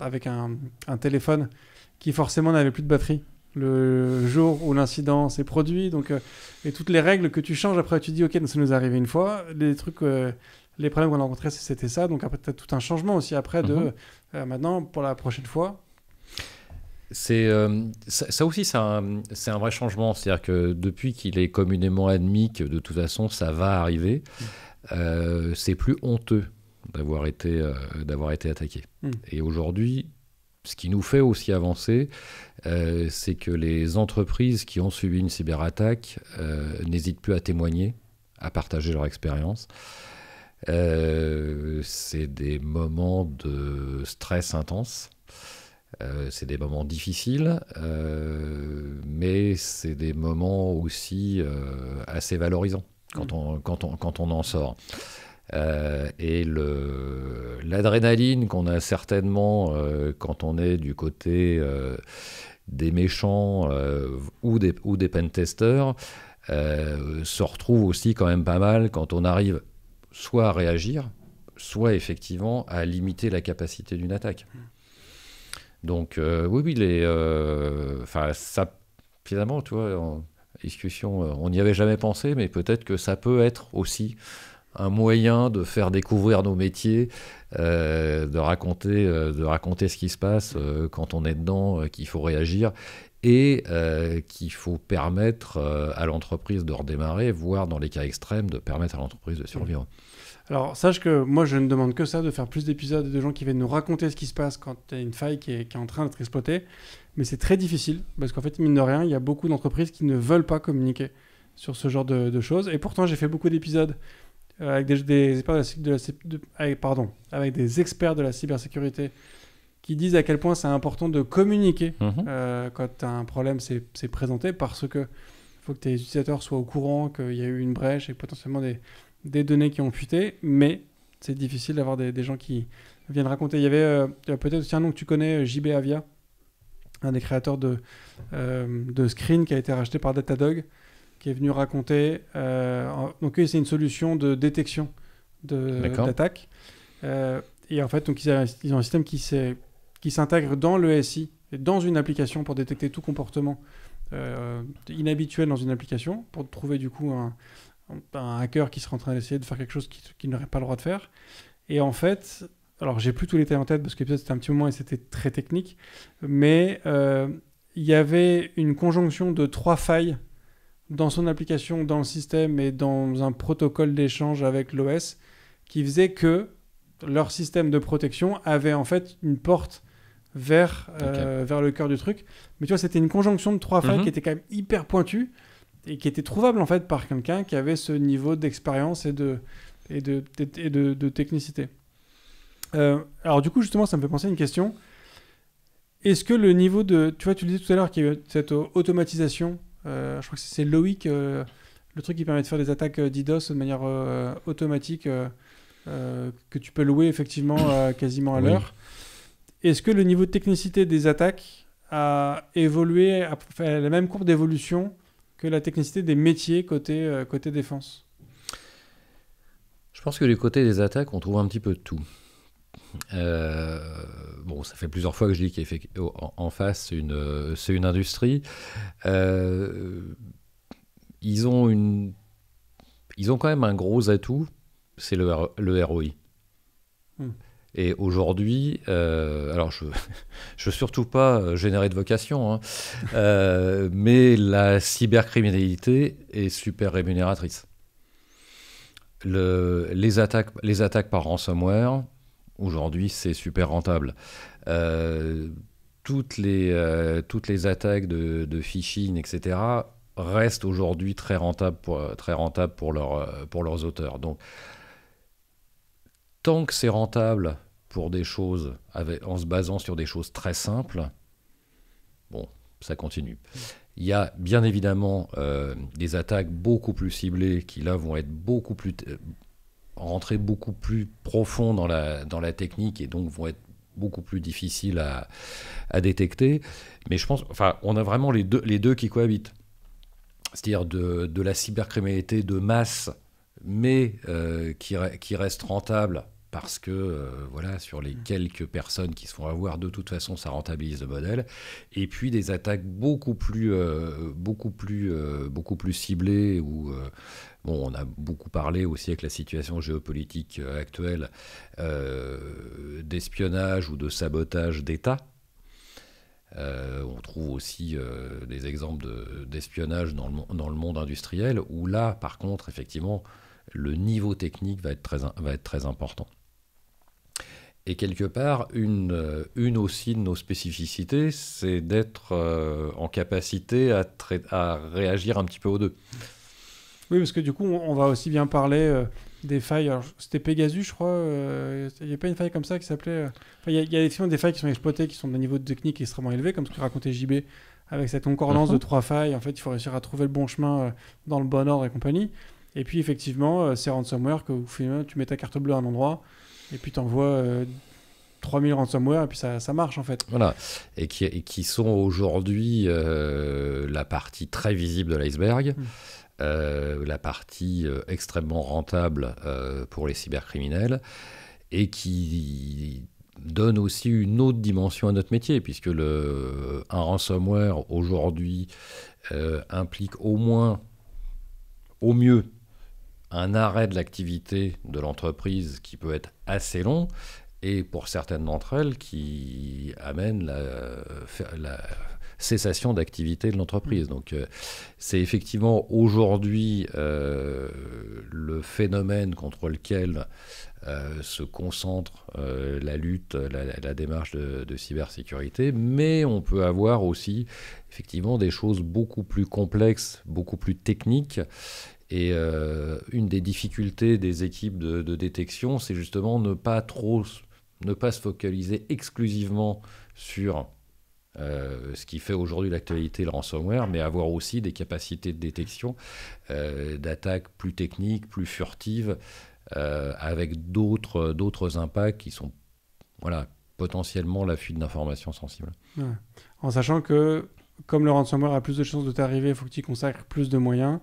avec un téléphone qui forcément n'avait plus de batterie le jour où l'incident s'est produit. Donc, et toutes les règles que tu changes, après tu dis, OK, ça nous est arrivé une fois. Les problèmes qu'on a rencontrés, c'était ça. Donc après, tu as tout un changement aussi après de... maintenant, pour la prochaine fois... Ça aussi, c'est un vrai changement. C'est-à-dire que depuis qu'il est communément admis que de toute façon, ça va arriver, c'est plus honteux d'avoir été attaqué. Et aujourd'hui, ce qui nous fait aussi avancer, c'est que les entreprises qui ont subi une cyberattaque n'hésitent plus à témoigner, à partager leur expérience. C'est des moments de stress intense. C'est des moments difficiles, mais c'est des moments aussi assez valorisants quand on en sort. Et l'adrénaline qu'on a certainement quand on est du côté des méchants ou des pentesters se retrouve aussi quand même pas mal quand on arrive soit à réagir, soit effectivement à limiter la capacité d'une attaque. Donc oui, ça, finalement, tu vois, en discussion, on n'y avait jamais pensé, mais peut-être que ça peut être aussi un moyen de faire découvrir nos métiers, de raconter ce qui se passe quand on est dedans, qu'il faut réagir, et qu'il faut permettre à l'entreprise de redémarrer, voire dans les cas extrêmes, de permettre à l'entreprise de survivre. Alors, sache que moi, je ne demande que ça, de faire plus d'épisodes de gens qui viennent nous raconter ce qui se passe quand il y a une faille qui est en train d'être exploitée. Mais c'est très difficile, parce qu'en fait, mine de rien, il y a beaucoup d'entreprises qui ne veulent pas communiquer sur ce genre de choses. Et pourtant, j'ai fait beaucoup d'épisodes avec des experts de la cybersécurité qui disent à quel point c'est important de communiquer quand un problème s'est présenté, parce que faut que tes utilisateurs soient au courant qu'il y a eu une brèche et potentiellement des données qui ont fuité, mais c'est difficile d'avoir des gens qui viennent raconter. Il y avait peut-être aussi un nom que tu connais, JB Avia, un des créateurs de Screen qui a été racheté par Datadog, qui est venu raconter... donc c'est une solution de détection d'attaque. Et en fait, donc, ils ont un système qui s'intègre dans le SI, et dans une application pour détecter tout comportement inhabituel dans une application, pour trouver du coup un hacker qui serait en train d'essayer de faire quelque chose qu'il n'aurait pas le droit de faire. Et en fait, alors j'ai plus tous les détails en tête parce que l'épisode c'était un petit moment et c'était très technique, mais il y avait une conjonction de 3 failles dans son application, dans le système et dans un protocole d'échange avec l'OS qui faisait que leur système de protection avait en fait une porte vers le cœur du truc. Mais tu vois, c'était une conjonction de 3 failles qui était quand même hyper pointue et qui était trouvable en fait par quelqu'un qui avait ce niveau d'expérience et de technicité. Alors du coup, justement, ça me fait penser à une question. Est-ce que le niveau de... Tu vois, tu le disais tout à l'heure qu'il y a eu cette automatisation. Je crois que c'est Loic, le truc qui permet de faire des attaques DDoS de manière automatique, que tu peux louer effectivement quasiment à l'heure. Est-ce que le niveau de technicité des attaques a évolué, a fait la même courbe d'évolution que la technicité des métiers côté défense? Je pense que du côté des attaques, on trouve un petit peu de tout. Bon, ça fait plusieurs fois que je dis qu'en face, c'est une industrie. Ils ont quand même un gros atout, c'est le ROI. Et aujourd'hui, alors je veux surtout pas générer de vocation, hein, mais la cybercriminalité est super rémunératrice. Les attaques par ransomware, aujourd'hui, c'est super rentable. Toutes les attaques de phishing, etc., restent aujourd'hui très rentables pour leurs auteurs. Donc, tant que c'est rentable pour des choses en se basant sur des choses très simples, bon, ça continue. Il y a bien évidemment des attaques beaucoup plus ciblées qui là vont être rentrer beaucoup plus profond dans la technique et donc vont être beaucoup plus difficiles à détecter. Mais je pense, enfin, on a vraiment les deux qui cohabitent. C'est-à-dire de la cybercriminalité de masse, mais qui reste rentable parce que voilà, sur les quelques personnes qui se font avoir, de toute façon, ça rentabilise le modèle. Et puis des attaques beaucoup plus ciblées où bon, on a beaucoup parlé aussi avec la situation géopolitique actuelle d'espionnage ou de sabotage d'État. On trouve aussi des exemples d'espionnage dans le monde industriel où là, par contre, effectivement, le niveau technique va être très important. Et quelque part, une aussi de nos spécificités, c'est d'être en capacité à réagir un petit peu aux deux. Oui, parce que du coup, on va aussi bien parler des failles. Alors, c'était Pegasus, je crois. Il n'y a pas une faille comme ça qui s'appelait... Il y a effectivement des failles qui sont exploitées, qui sont d'un niveau de technique extrêmement élevé, comme ce que racontait JB, avec cette concordance de 3 failles. En fait, il faut réussir à trouver le bon chemin dans le bon ordre et compagnie. Et puis, effectivement, c'est ransomware que tu mets ta carte bleue à un endroit, et puis tu envoies 3000 ransomware, et puis ça marche, en fait. Voilà. Et qui sont aujourd'hui la partie très visible de l'iceberg. La partie extrêmement rentable pour les cybercriminels et qui donne aussi une autre dimension à notre métier, puisque un ransomware aujourd'hui implique au mieux, un arrêt de l'activité de l'entreprise qui peut être assez long, et pour certaines d'entre elles qui amène la cessation d'activité de l'entreprise. Donc c'est effectivement aujourd'hui le phénomène contre lequel se concentre la lutte, la démarche de cybersécurité, mais on peut avoir aussi effectivement des choses beaucoup plus complexes, beaucoup plus techniques. Et une des difficultés des équipes de détection, c'est justement ne pas se focaliser exclusivement sur ce qui fait aujourd'hui l'actualité, le ransomware, mais avoir aussi des capacités de détection, d'attaques plus techniques, plus furtives, avec d'autres impacts qui sont potentiellement la fuite d'informations sensibles. Ouais. En sachant que, comme le ransomware a plus de chances de t'arriver, il faut que tu y consacres plus de moyens.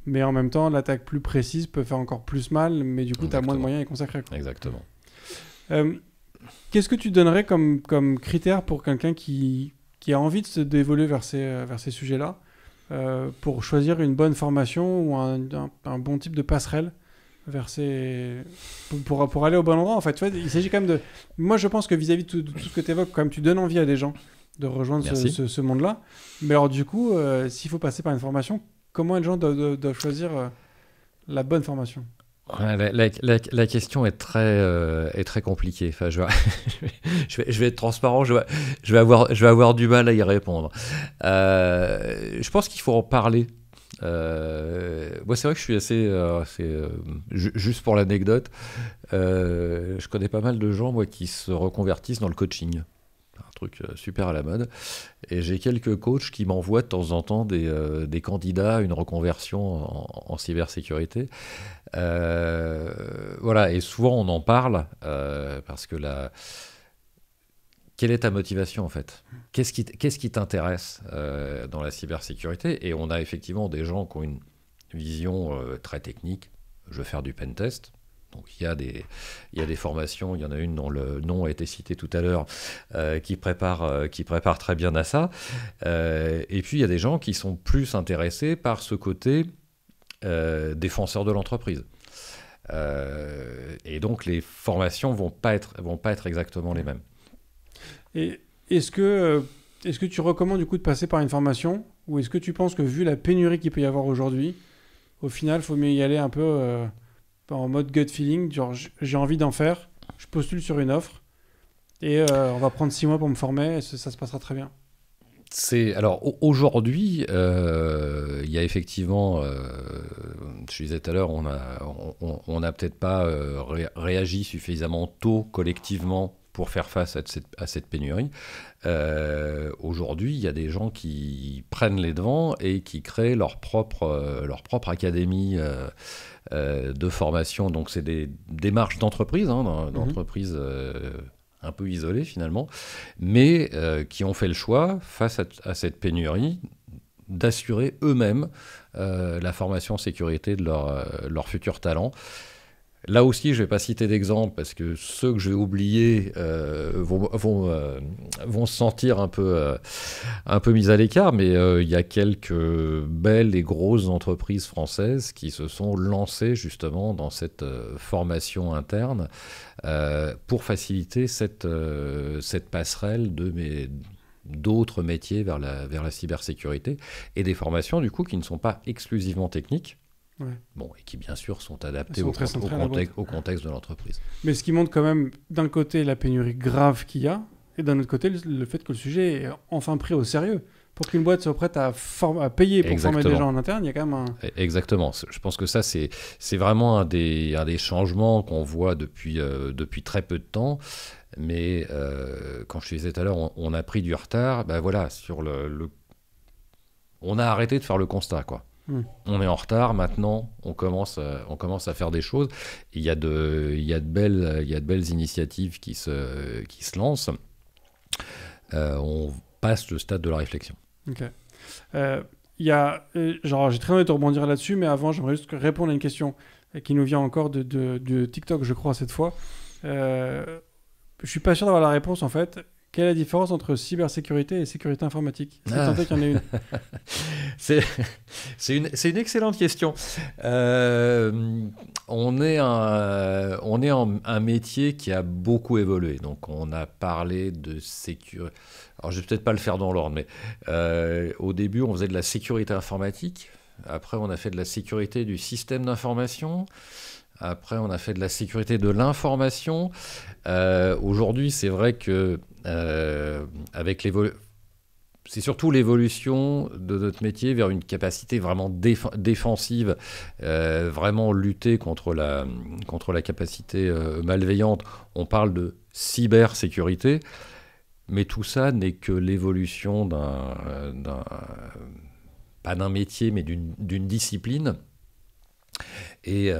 Mais en même temps, l'attaque plus précise peut faire encore plus mal, mais du coup, tu as moins de moyens à y consacrer. Exactement. Qu'est-ce que tu donnerais comme critère pour quelqu'un qui a envie d'évoluer vers ces sujets-là, pour choisir une bonne formation ou un bon type de passerelle vers pour aller au bon endroit, en fait. Tu vois, il s'agit quand même de... Moi, je pense que vis-à-vis de tout ce que tu évoques, quand même, tu donnes envie à des gens de rejoindre ce monde-là. Mais alors, du coup, s'il faut passer par une formation, comment les gens doivent choisir la bonne formation? La question est très compliquée. Enfin, je vais être transparent. Je vais avoir du mal à y répondre. Je pense qu'il faut en parler Moi, c'est vrai que je suis juste pour l'anecdote, je connais pas mal de gens, moi, qui se reconvertissent dans le coaching. Un truc super à la mode. Et j'ai quelques coachs qui m'envoient de temps en temps des candidats à une reconversion en cybersécurité. Voilà, et souvent on en parle parce que quelle est ta motivation en fait? Qu'est-ce qui t'intéresse dans la cybersécurité? Et on a effectivement des gens qui ont une vision très technique. Je veux faire du pentest. Donc il y a des formations, il y en a une dont le nom a été cité tout à l'heure, qui prépare très bien à ça. Et puis il y a des gens qui sont plus intéressés par ce côté défenseur de l'entreprise. Et donc les formations vont pas être exactement les mêmes. Et est-ce que tu recommandes du coup de passer par une formation, ou est-ce que tu penses que vu la pénurie qu'il peut y avoir aujourd'hui, au final, il faut mieux y aller un peu en mode gut feeling, genre j'ai envie d'en faire, je postule sur une offre, et on va prendre 6 mois pour me former, et ça se passera très bien. Alors aujourd'hui, il y a effectivement, je disais tout à l'heure, on n'a peut-être pas réagi suffisamment tôt collectivement pour faire face à cette pénurie. Aujourd'hui, il y a des gens qui prennent les devants et qui créent leur propre académie de formation. Donc c'est des démarches d'entreprise, d'entreprise un peu isolées finalement, mais qui ont fait le choix, face à cette pénurie, d'assurer eux-mêmes la formation sécurité de leurs futurs talents. Là aussi, je ne vais pas citer d'exemple parce que ceux que j'ai oubliés vont se sentir un peu mis à l'écart, mais il y a quelques belles et grosses entreprises françaises qui se sont lancées justement dans cette formation interne pour faciliter cette passerelle d'autres métiers vers la cybersécurité, et des formations du coup qui ne sont pas exclusivement techniques. Ouais. Bon, et qui bien sûr sont adaptés au contexte de l'entreprise. Mais ce qui montre quand même d'un côté la pénurie grave qu'il y a, et d'un autre côté le fait que le sujet est enfin pris au sérieux. Pour qu'une boîte soit prête à payer pour former des gens en interne, il y a quand même un... Exactement. Je pense que ça, c'est vraiment un des changements qu'on voit depuis très peu de temps. Mais quand je te disais tout à l'heure, on a pris du retard. Ben voilà, on a arrêté de faire le constat, quoi. On est en retard, maintenant on commence à faire des choses. Il y a de belles initiatives qui se lancent. On passe le stade de la réflexion. Ok. J'ai très envie de rebondir là-dessus, mais avant j'aimerais juste répondre à une question qui nous vient encore de TikTok, je crois, cette fois. Je suis pas sûr d'avoir la réponse en fait. Quelle est la différence entre cybersécurité et sécurité informatique? C'est tenté qu'il y en ait une. C'est une excellente question. On est un métier qui a beaucoup évolué. Donc on a parlé de sécurité. Alors je vais peut-être pas le faire dans l'ordre, mais au début on faisait de la sécurité informatique. Après on a fait de la sécurité du système d'information. Après, on a fait de la sécurité de l'information. Aujourd'hui, c'est vrai que c'est surtout l'évolution de notre métier vers une capacité vraiment défensive, vraiment lutter contre la capacité malveillante. On parle de cybersécurité, mais tout ça n'est que l'évolution pas d'un métier, mais d'une discipline. Et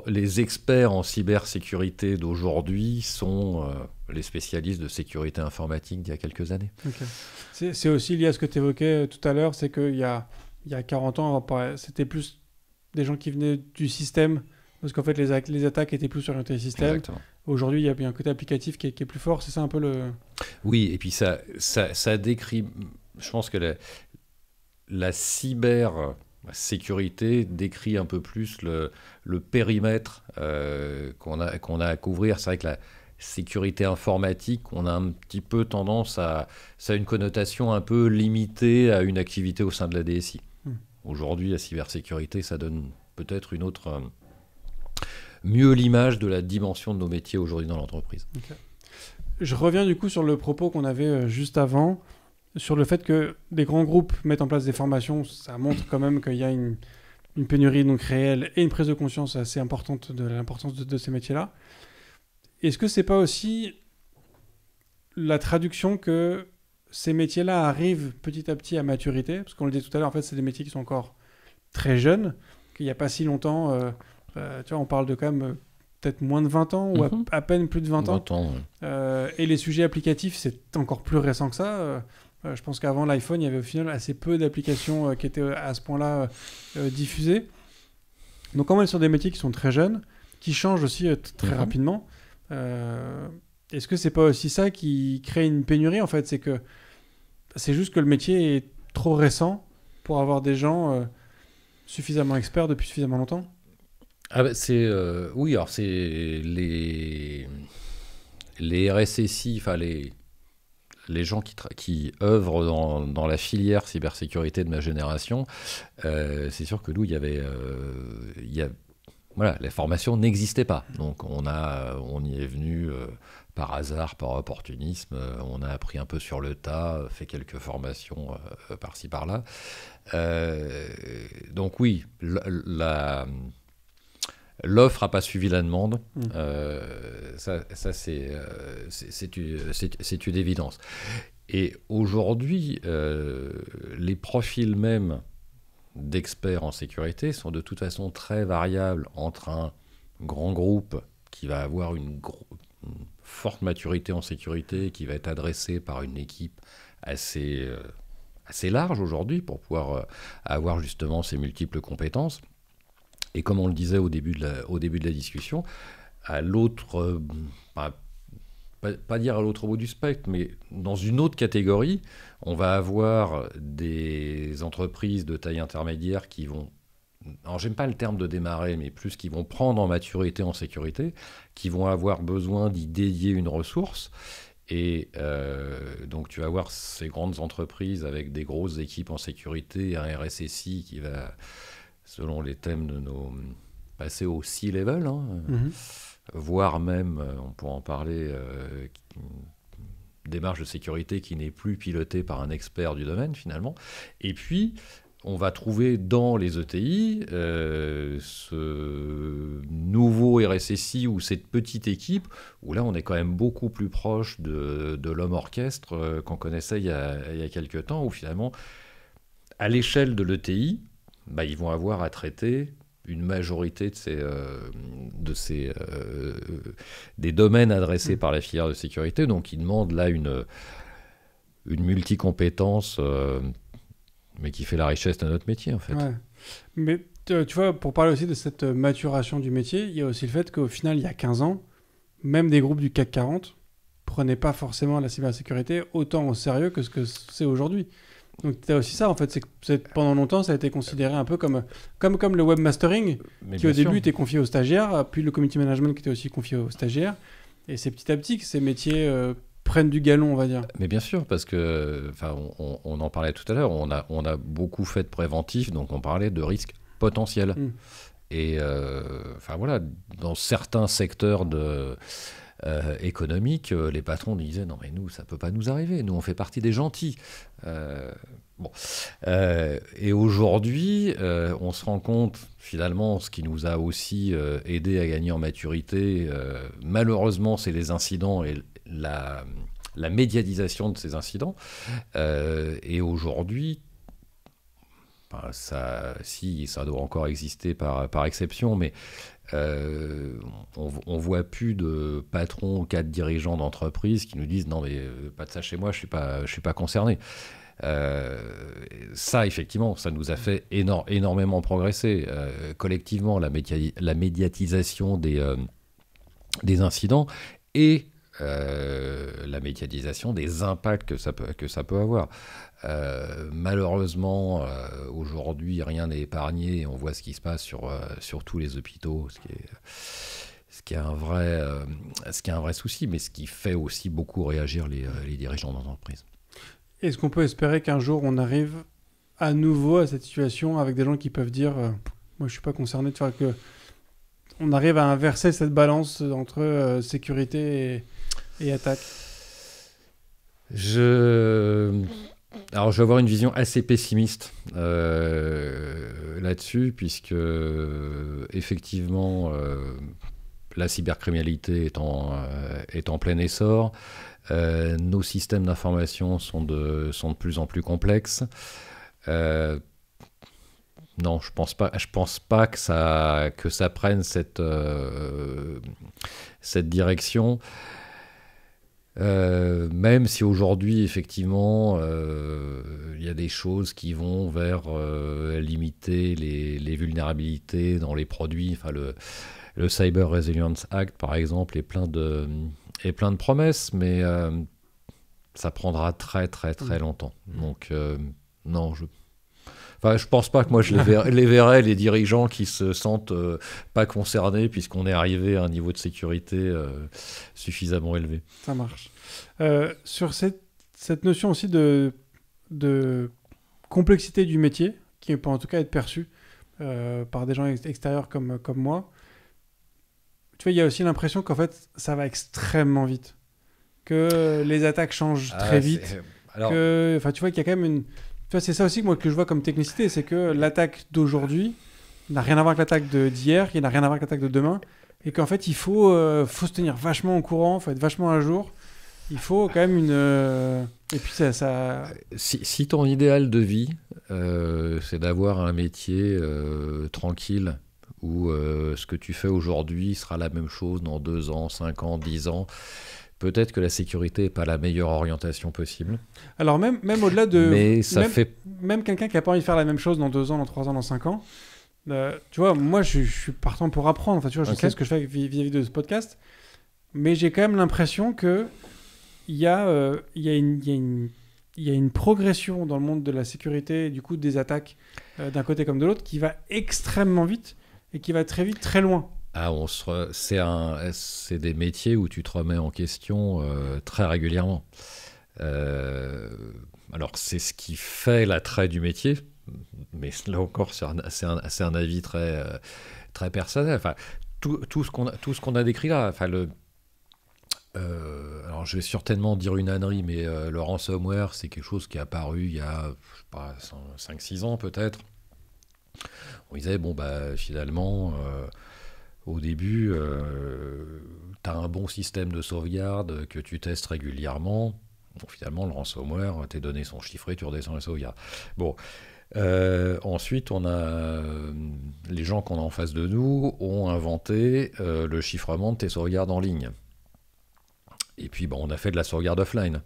les experts en cybersécurité d'aujourd'hui sont les spécialistes de sécurité informatique d'il y a quelques années. Okay. C'est aussi lié à ce que tu évoquais tout à l'heure, c'est qu'il y a 40 ans, c'était plus des gens qui venaient du système, parce qu'en fait les attaques étaient plus orientées système. Exactement. Aujourd'hui, il y a un côté applicatif qui est plus fort, c'est ça un peu le... Oui, et puis ça décrit, je pense que la cybersécurité décrit un peu plus le périmètre qu'on a à couvrir. C'est vrai que la sécurité informatique, on a un petit peu tendance ça a une connotation un peu limitée à une activité au sein de la DSI. Aujourd'hui, la cybersécurité, ça donne peut-être une autre... mieux l'image de la dimension de nos métiers aujourd'hui dans l'entreprise. Okay. Je reviens du coup sur le propos qu'on avait juste avant. sur le fait que des grands groupes mettent en place des formations, ça montre quand même qu'il y a une pénurie donc réelle et une prise de conscience assez importante de l'importance de ces métiers-là. Est-ce que c'est pas aussi la traduction que ces métiers-là arrivent petit à petit à maturité? Parce qu'on le disait tout à l'heure, en fait, c'est des métiers qui sont encore très jeunes, qu'il n'y a pas si longtemps, tu vois, on parle de quand même peut-être moins de 20 ans ou à peine plus de 20 ans. 20 ans, ouais. Et les sujets applicatifs, c'est encore plus récent que ça. Je pense qu'avant l'iPhone, il y avait au final assez peu d'applications qui étaient à ce point-là diffusées. Donc, quand même sur des métiers qui sont très jeunes, qui changent aussi très rapidement. Est-ce que c'est pas aussi ça qui crée une pénurie en fait? C'est que c'est juste que le métier est trop récent pour avoir des gens suffisamment experts depuis suffisamment longtemps? Ah bah oui, alors c'est les RSSI, enfin les gens qui œuvrent dans la filière cybersécurité de ma génération, c'est sûr que nous, voilà, la formation n'existait pas. Donc on y est venu par hasard, par opportunisme. On a appris un peu sur le tas, fait quelques formations par-ci par-là. Donc oui, l'offre n'a pas suivi la demande. Ça c'est une évidence. Et aujourd'hui, les profils même d'experts en sécurité sont de toute façon très variables entre un grand groupe qui va avoir une forte maturité en sécurité, qui va être adressé par une équipe assez large aujourd'hui pour pouvoir avoir justement ces multiples compétences. Et comme on le disait au début de la discussion, à l'autre, pas dire à l'autre bout du spectre, mais dans une autre catégorie, on va avoir des entreprises de taille intermédiaire qui vont, alors j'aime pas le terme de démarrer, mais plus qui vont prendre en maturité en sécurité, qui vont avoir besoin d'y dédier une ressource. Et donc tu vas avoir ces grandes entreprises avec des grosses équipes en sécurité, un RSSI qui va, selon les thèmes de nos, passer au C-level, voire même, on pourra en parler, démarche de sécurité qui n'est plus pilotée par un expert du domaine finalement. Et puis, on va trouver dans les ETI ce nouveau RSSI ou cette petite équipe où là, on est quand même beaucoup plus proche de l'homme orchestre qu'on connaissait il y a quelques temps, où finalement, à l'échelle de l'ETI, ils vont avoir à traiter une majorité des domaines adressés par la filière de sécurité. Donc, ils demandent là une multicompétence, mais qui fait la richesse de notre métier, en fait. Ouais. Mais tu vois, pour parler aussi de cette maturation du métier, il y a aussi le fait qu'au final, il y a 15 ans, même des groupes du CAC 40 prenaient pas forcément la cybersécurité autant au sérieux que ce que c'est aujourd'hui. Donc tu as aussi ça, en fait, c'est que pendant longtemps, ça a été considéré un peu comme le webmastering, qui au début était confié aux stagiaires, puis le community management qui était aussi confié aux stagiaires. Et c'est petit à petit que ces métiers prennent du galon, on va dire. Mais bien sûr, parce que, on en parlait tout à l'heure, on a beaucoup fait de préventif, donc on parlait de risques potentiels. Et voilà, dans certains secteurs économiques, les patrons disaient non mais nous ça peut pas nous arriver, nous on fait partie des gentils. Et aujourd'hui on se rend compte finalement, ce qui nous a aussi aidé à gagner en maturité, malheureusement c'est les incidents et la médiatisation de ces incidents. Et aujourd'hui, ça doit encore exister par exception, mais on voit plus de patrons ou cadres dirigeants d'entreprise qui nous disent non mais pas de ça chez moi, je suis pas concerné. Ça effectivement, ça nous a fait énormément progresser collectivement, la médiatisation des incidents et la médiatisation des impacts que ça peut avoir. Malheureusement, aujourd'hui, rien n'est épargné. On voit ce qui se passe sur tous les hôpitaux, ce qui est un vrai souci, mais ce qui fait aussi beaucoup réagir les dirigeants d'entreprise. Est-ce qu'on peut espérer qu'un jour, on arrive à nouveau à cette situation avec des gens qui peuvent dire moi, je suis pas concerné, de faire que on arrive à inverser cette balance entre sécurité et attaque? Alors, je vais avoir une vision assez pessimiste là-dessus, puisque effectivement, la cybercriminalité est en plein essor. Nos systèmes d'information sont de plus en plus complexes. Non, je pense pas que ça prenne cette direction. Même si aujourd'hui, effectivement, il y a des choses qui vont vers limiter les vulnérabilités dans les produits. Enfin, le Cyber Resilience Act, par exemple, est plein de promesses, mais ça prendra très, très, très longtemps. Donc, non, je pense pas que moi je les verrais, les dirigeants qui se sentent pas concernés puisqu'on est arrivé à un niveau de sécurité suffisamment élevé. Ça marche. Sur cette notion aussi de complexité du métier, qui peut en tout cas être perçue par des gens extérieurs comme moi, tu vois, il y a aussi l'impression qu'en fait, ça va extrêmement vite. Que les attaques changent très vite. Alors... tu vois qu'il y a quand même une... Tu vois, c'est ça aussi que je vois comme technicité, c'est que l'attaque d'aujourd'hui n'a rien à voir avec l'attaque d'hier, qui n'a rien à voir avec l'attaque de demain, et qu'en fait, il faut se tenir vachement au courant, il faut être vachement à jour. Il faut quand même une... Et puis ça... Si ton idéal de vie, c'est d'avoir un métier tranquille, où ce que tu fais aujourd'hui sera la même chose dans 2 ans, 5 ans, 10 ans, peut-être que la sécurité n'est pas la meilleure orientation possible. Alors même au-delà de... Mais ça même quelqu'un qui n'a pas envie de faire la même chose dans 2 ans, dans 3 ans, dans 5 ans, tu vois, moi je suis partant pour apprendre. Enfin, tu vois, je sais ce que je fais vis-à-vis de ce podcast, mais j'ai quand même l'impression que il y a une progression dans le monde de la sécurité, du coup des attaques d'un côté comme de l'autre, qui va extrêmement vite et qui va très vite, très loin. Ah, c'est des métiers où tu te remets en question très régulièrement. Alors, c'est ce qui fait l'attrait du métier, mais là encore, c'est un avis très, très personnel. Enfin, tout ce qu'on a décrit là, enfin, alors je vais certainement dire une ânerie, mais le ransomware, c'est quelque chose qui est apparu il y a, je sais pas, 5-6 ans peut-être. On disait, bon, finalement... Au début, tu as un bon système de sauvegarde que tu testes régulièrement. Bon, finalement, le ransomware, tes données sont chiffrées, tu redescends les sauvegardes. Bon. Ensuite, on a les gens qu'on a en face de nous ont inventé le chiffrement de tes sauvegardes en ligne. Et puis, on a fait de la sauvegarde offline.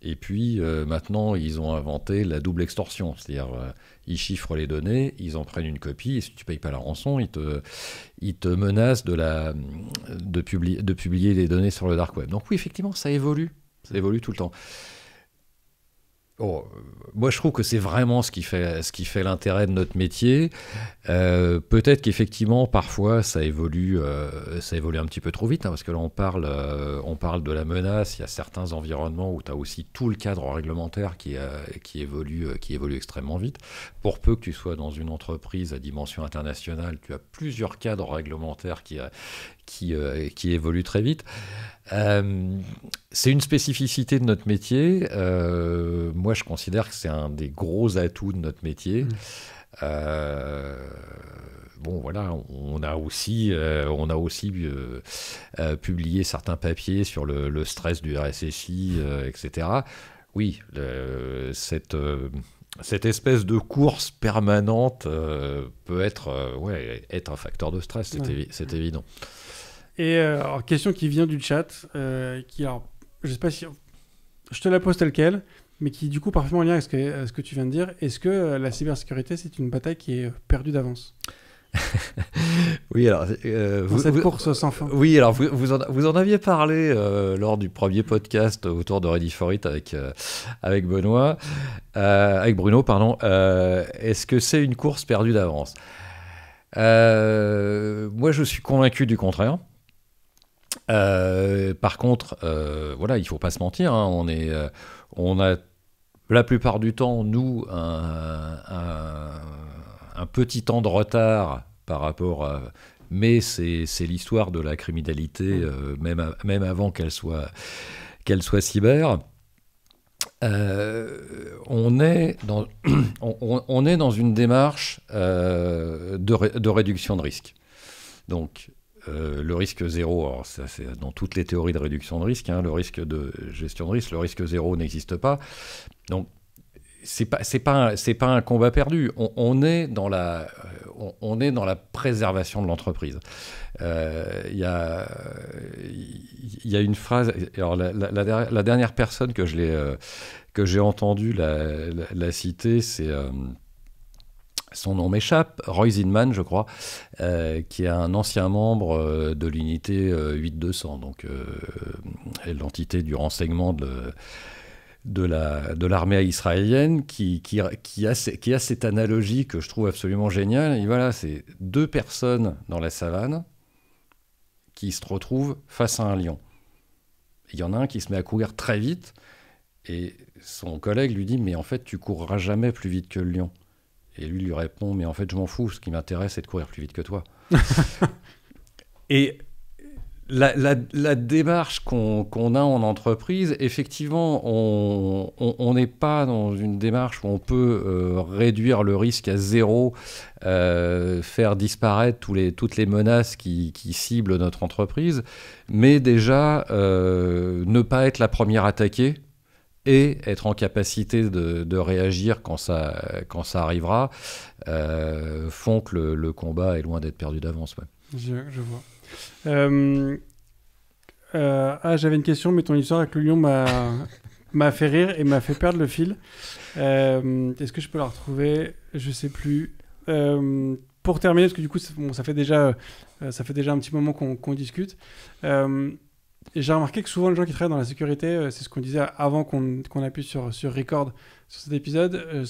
Et puis, maintenant, ils ont inventé la double extorsion. C'est-à-dire, ils chiffrent les données, ils en prennent une copie, et si tu ne payes pas la rançon, ils te menacent de publier les données sur le dark web. Donc oui, effectivement, ça évolue tout le temps. Moi, je trouve que c'est vraiment ce qui fait l'intérêt de notre métier. Peut-être qu'effectivement, parfois, ça évolue un petit peu trop vite, parce que là, on parle de la menace. Il y a certains environnements où tu as aussi tout le cadre réglementaire qui évolue extrêmement vite. Pour peu que tu sois dans une entreprise à dimension internationale, tu as plusieurs cadres réglementaires qui évoluent très vite. C'est une spécificité de notre métier. Moi, je considère que c'est un des gros atouts de notre métier. Bon, voilà, on a aussi publié certains papiers sur le stress du RSSI, etc. Oui, cette espèce de course permanente peut être un facteur de stress, c'est évident. Et alors, question qui vient du chat, alors, je sais pas si je te la pose telle quelle, mais qui du coup parfaitement en lien avec ce que tu viens de dire. Est-ce que la cybersécurité, c'est une bataille qui est perdue d'avance? Oui, alors cette course sans fin. Oui, alors vous en aviez parlé lors du premier podcast autour de Ready for It avec Benoît, avec Bruno, pardon. Est-ce que c'est une course perdue d'avance? Moi, je suis convaincu du contraire. Par contre, voilà, il faut pas se mentir. Hein, on a la plupart du temps, nous, un petit temps de retard par rapport à... Mais c'est l'histoire de la criminalité, même avant qu'elle soit cyber. On est dans une démarche de réduction de risque. Donc, le risque zéro, alors ça, c'est dans toutes les théories de réduction de risque, le risque de gestion de risque, le risque zéro n'existe pas. Donc, c'est pas un combat perdu. On est dans la préservation de l'entreprise. Il y a une phrase. Alors la dernière personne que j'ai entendu la citer, c'est son nom m'échappe, Roy Zinman, je crois, qui est un ancien membre de l'unité 8200, donc l'entité du renseignement de l'armée israélienne, qui a cette analogie que je trouve absolument géniale. Et voilà, c'est 2 personnes dans la savane qui se retrouvent face à un lion. Il y en a un qui se met à courir très vite, et son collègue lui dit « Mais en fait, tu courras jamais plus vite que le lion. » Et lui répond « Mais en fait, je m'en fous, ce qui m'intéresse, c'est de courir plus vite que toi. » Et la démarche qu'on a en entreprise, effectivement, on n'est pas dans une démarche où on peut réduire le risque à zéro, faire disparaître toutes les menaces qui ciblent notre entreprise, mais déjà ne pas être la première attaquée et être en capacité de réagir quand ça arrivera, font que le combat est loin d'être perdu d'avance. Ouais. Je vois. J'avais une question, mais ton histoire avec le lion m'a fait rire et m'a fait perdre le fil. Est-ce que je peux la retrouver? Je sais plus. Pour terminer, parce que du coup, ça fait déjà un petit moment qu'on discute. J'ai remarqué que souvent les gens qui travaillent dans la sécurité, c'est ce qu'on disait avant qu'on appuie sur record sur cet épisode,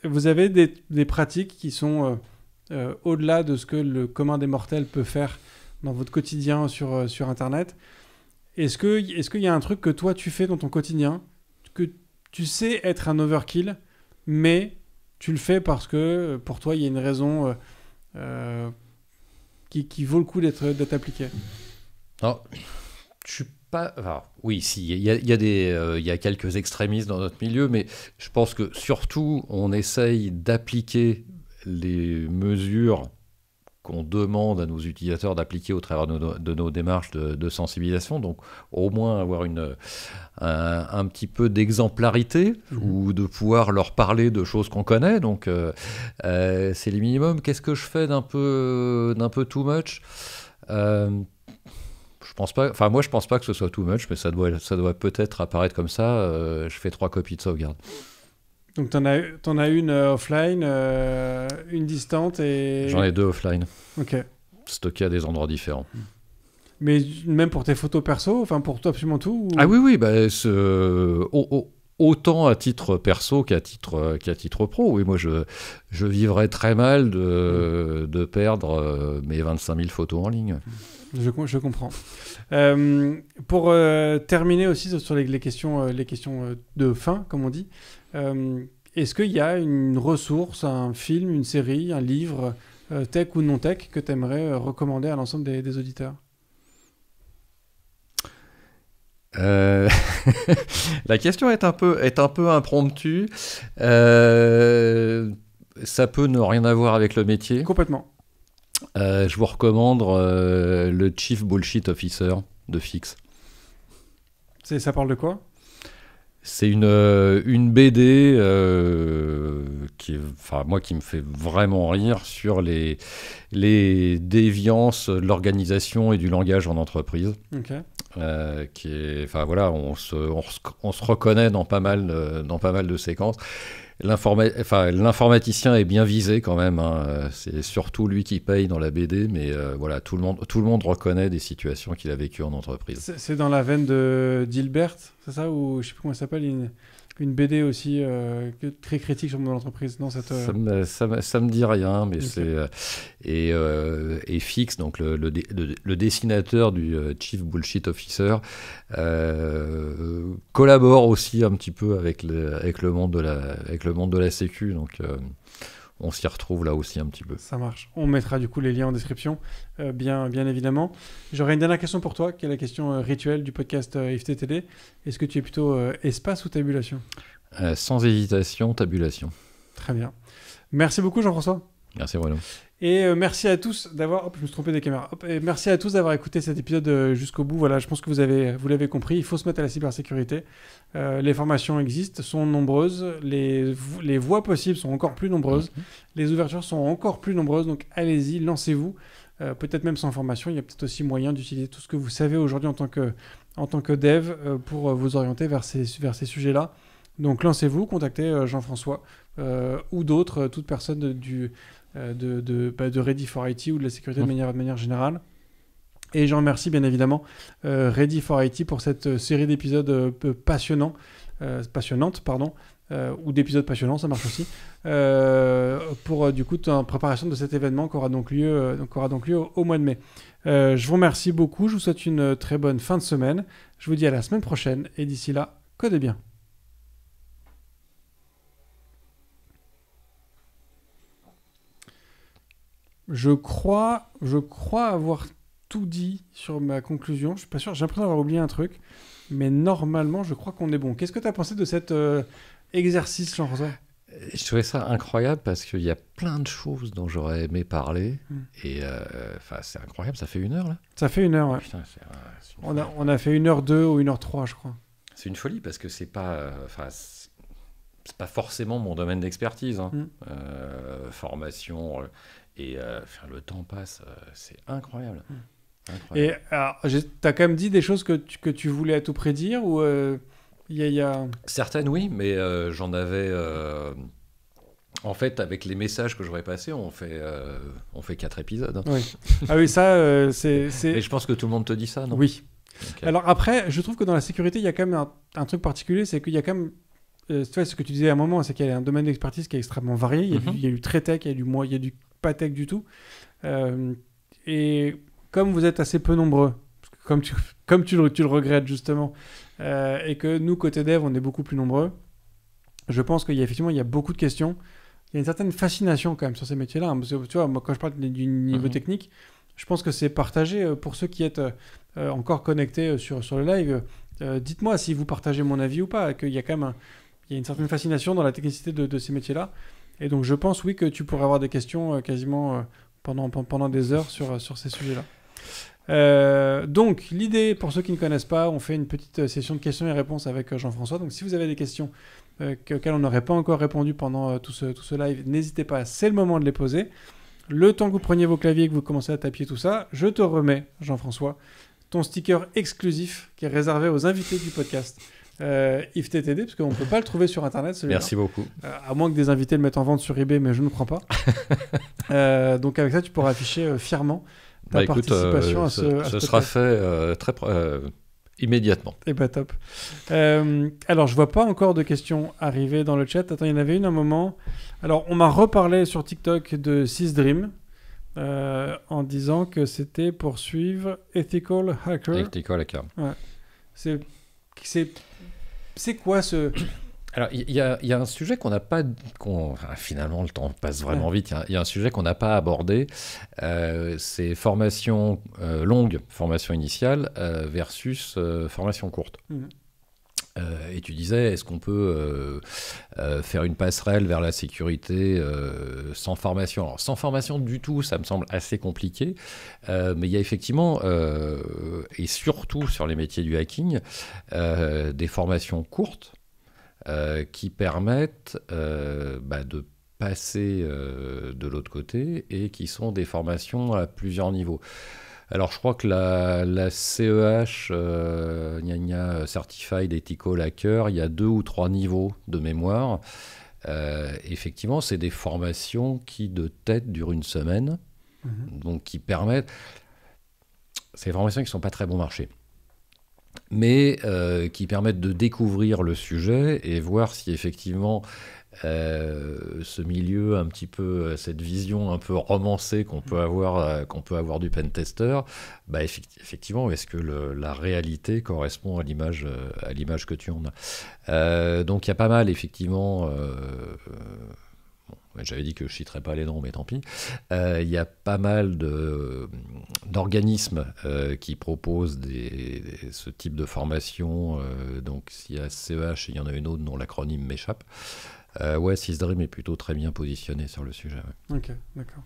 vous avez des pratiques qui sont au-delà de ce que le commun des mortels peut faire dans votre quotidien sur Internet. Est-ce qu'il y a un truc que toi tu fais dans ton quotidien, que tu sais être un overkill, mais tu le fais parce que pour toi il y a une raison qui vaut le coup d'être appliquée? Non, je suis pas. Enfin, oui, si, il y a quelques extrémistes dans notre milieu, mais je pense que surtout on essaye d'appliquer les mesures qu'on demande à nos utilisateurs d'appliquer au travers de nos démarches de sensibilisation, donc au moins avoir un petit peu d'exemplarité ou de pouvoir leur parler de choses qu'on connaît, donc c'est les minimums. Qu'est-ce que je fais d'un peu too much? Je pense pas. Enfin, moi, je pense pas que ce soit too much, mais ça doit peut-être apparaître comme ça. Je fais 3 copies de sauvegarde. Donc, t'en as une offline, une distante et... J'en ai 2 offline. Ok. Stockées à des endroits différents. Mais même pour tes photos perso, enfin pour toi absolument tout ou... Ah oui, bah, autant à titre perso qu'à titre pro. Oui, moi, je vivrais très mal de perdre mes 25 000 photos en ligne. Je comprends. Pour terminer aussi sur les questions de fin, comme on dit, est-ce qu'il y a une ressource, un film, une série, un livre, tech ou non tech, que tu aimerais recommander à l'ensemble des auditeurs? La question est un peu impromptue. Ça peut ne rien avoir avec le métier. Complètement. Je vous recommande le Chief Bullshit Officer de Fix. Ça parle de quoi? C'est une BD qui me fait vraiment rire sur les déviances de l'organisation et du langage en entreprise. Okay. On se reconnaît dans pas mal de séquences. L'informaticien est bien visé quand même, hein. C'est surtout lui qui paye dans la BD, mais voilà, tout le monde reconnaît des situations qu'il a vécues en entreprise. C'est dans la veine de Dilbert, c'est ça? Ou je sais plus comment elle s'appelle, une BD aussi très critique sur le monde de l'entreprise. Non, ça me dit rien, mais okay. Et Fix, donc le dessinateur du Chief Bullshit Officer, collabore aussi un petit peu avec le monde de la sécu, donc on s'y retrouve là aussi un petit peu. Ça marche. On mettra du coup les liens en description, bien évidemment. J'aurais une dernière question pour toi, qui est la question rituelle du podcast IFTTD. Est-ce que tu es plutôt espace ou tabulation ? Sans hésitation, tabulation. Très bien. Merci beaucoup Jean-François. Merci Bruno. Et merci à tous d'avoir... Hop, je me suis trompé des caméras. Hop, et merci à tous d'avoir écouté cet épisode jusqu'au bout. Voilà, je pense que vous l'avez compris. Il faut se mettre à la cybersécurité. Les formations existent, sont nombreuses. Les voies possibles sont encore plus nombreuses. Les ouvertures sont encore plus nombreuses. Donc allez-y, lancez-vous. Peut-être même sans formation. Il y a peut-être aussi moyen d'utiliser tout ce que vous savez aujourd'hui en tant que dev pour vous orienter vers ces sujets-là. Donc lancez-vous, contactez Jean-François ou d'autres, toute personne de Ready for IT ou de la sécurité de manière générale. Et je remercie bien évidemment Ready for IT pour cette série d'épisodes passionnantes, ou d'épisodes passionnants, ça marche aussi, pour du coup en préparation de cet événement qui aura donc lieu au mois de mai. Je vous remercie beaucoup, je vous souhaite une très bonne fin de semaine. Je vous dis à la semaine prochaine et d'ici là, codez bien. Je crois avoir tout dit sur ma conclusion. Je suis pas sûr, j'ai l'impression d'avoir oublié un truc. Mais normalement, je crois qu'on est bon. Qu'est-ce que tu as pensé de cet exercice, Jean-François ? Je trouvais ça incroyable parce qu'il y a plein de choses dont j'aurais aimé parler. Et c'est incroyable, ça fait 1 heure là ? Ça fait 1 heure, ouais. Putain, On a fait 1h02 ou 1h03, je crois. C'est une folie parce que c'est pas forcément mon domaine d'expertise. Hein. Formation... Et le temps passe, c'est incroyable. Et tu as quand même dit des choses que tu voulais à tout près dire ou y a... Certaines, oui, mais j'en avais... En fait, avec les messages que j'aurais passés, on fait 4 épisodes. Hein. Oui. Ah oui, ça, c'est... Et je pense que tout le monde te dit ça, non ? Oui. Okay. Alors après, je trouve que dans la sécurité, il y a quand même un truc particulier, c'est qu'il y a quand même... ce que tu disais à un moment, c'est qu'il y a un domaine d'expertise qui est extrêmement varié. Il y a du très tech, il y a du pas tech du tout. Et comme vous êtes assez peu nombreux, comme tu le regrettes justement, et que nous, côté dev, on est beaucoup plus nombreux, je pense qu'il y a beaucoup de questions. Il y a une certaine fascination quand même sur ces métiers-là. Hein, parce que, tu vois, moi, quand je parle du niveau technique, je pense que c'est partagé. Pour ceux qui êtes encore connectés sur le live, dites-moi si vous partagez mon avis ou pas, qu'il y a quand même il y a une certaine fascination dans la technicité de ces métiers-là. Et donc, je pense, oui, que tu pourrais avoir des questions quasiment pendant des heures sur ces sujets-là. Donc, l'idée, pour ceux qui ne connaissent pas, on fait une petite session de questions et réponses avec Jean-François. Donc, si vous avez des questions auxquelles on n'aurait pas encore répondu pendant tout ce live, n'hésitez pas, c'est le moment de les poser. Le temps que vous preniez vos claviers et que vous commencez à taper tout ça, je te remets, Jean-François, ton sticker exclusif qui est réservé aux invités du podcast. IFTTD, parce qu'on ne peut pas le trouver sur Internet, celui-là. Merci beaucoup. À moins que des invités le mettent en vente sur eBay, mais je ne crois pas. Donc avec ça, tu pourras afficher fièrement ta participation à ce sera fait immédiatement. Et bah top. Alors, je vois pas encore de questions arriver dans le chat. Attends, il y en avait une à un moment. Alors, on m'a reparlé sur TikTok de SysDream en disant que c'était pour suivre Ethical Hacker. Ethical Hacker. Ouais. C'est quoi ce... Alors, il y a un sujet qu'on n'a pas... finalement, le temps passe vraiment vite. Il y a un sujet qu'on n'a pas abordé. C'est formation longue, formation initiale, versus formation courte. Et tu disais, est-ce qu'on peut faire une passerelle vers la sécurité sans formation ? Alors, sans formation du tout, ça me semble assez compliqué. Mais il y a effectivement, et surtout sur les métiers du hacking, des formations courtes qui permettent de passer de l'autre côté et qui sont des formations à plusieurs niveaux. Alors, je crois que la CEH, Certified Ethical Hacker, il y a 2 ou 3 niveaux de mémoire. Effectivement, c'est des formations qui, de tête, durent 1 semaine. Donc, qui permettent... C'est des formations qui ne sont pas très bon marché, mais qui permettent de découvrir le sujet et voir si, effectivement... ce milieu un petit peu, cette vision un peu romancée qu'on peut avoir du pentester, effectivement, est-ce que la réalité correspond à l'image que tu en as. Donc il y a pas mal effectivement Ouais, j'avais dit que je ne citerais pas les noms, mais tant pis. Il y a pas mal d'organismes qui proposent ce type de formation. Donc, s'il y a CEH, il y en a une autre dont l'acronyme m'échappe. Ouais, Sysdream est plutôt très bien positionné sur le sujet. Ouais. Ok, d'accord.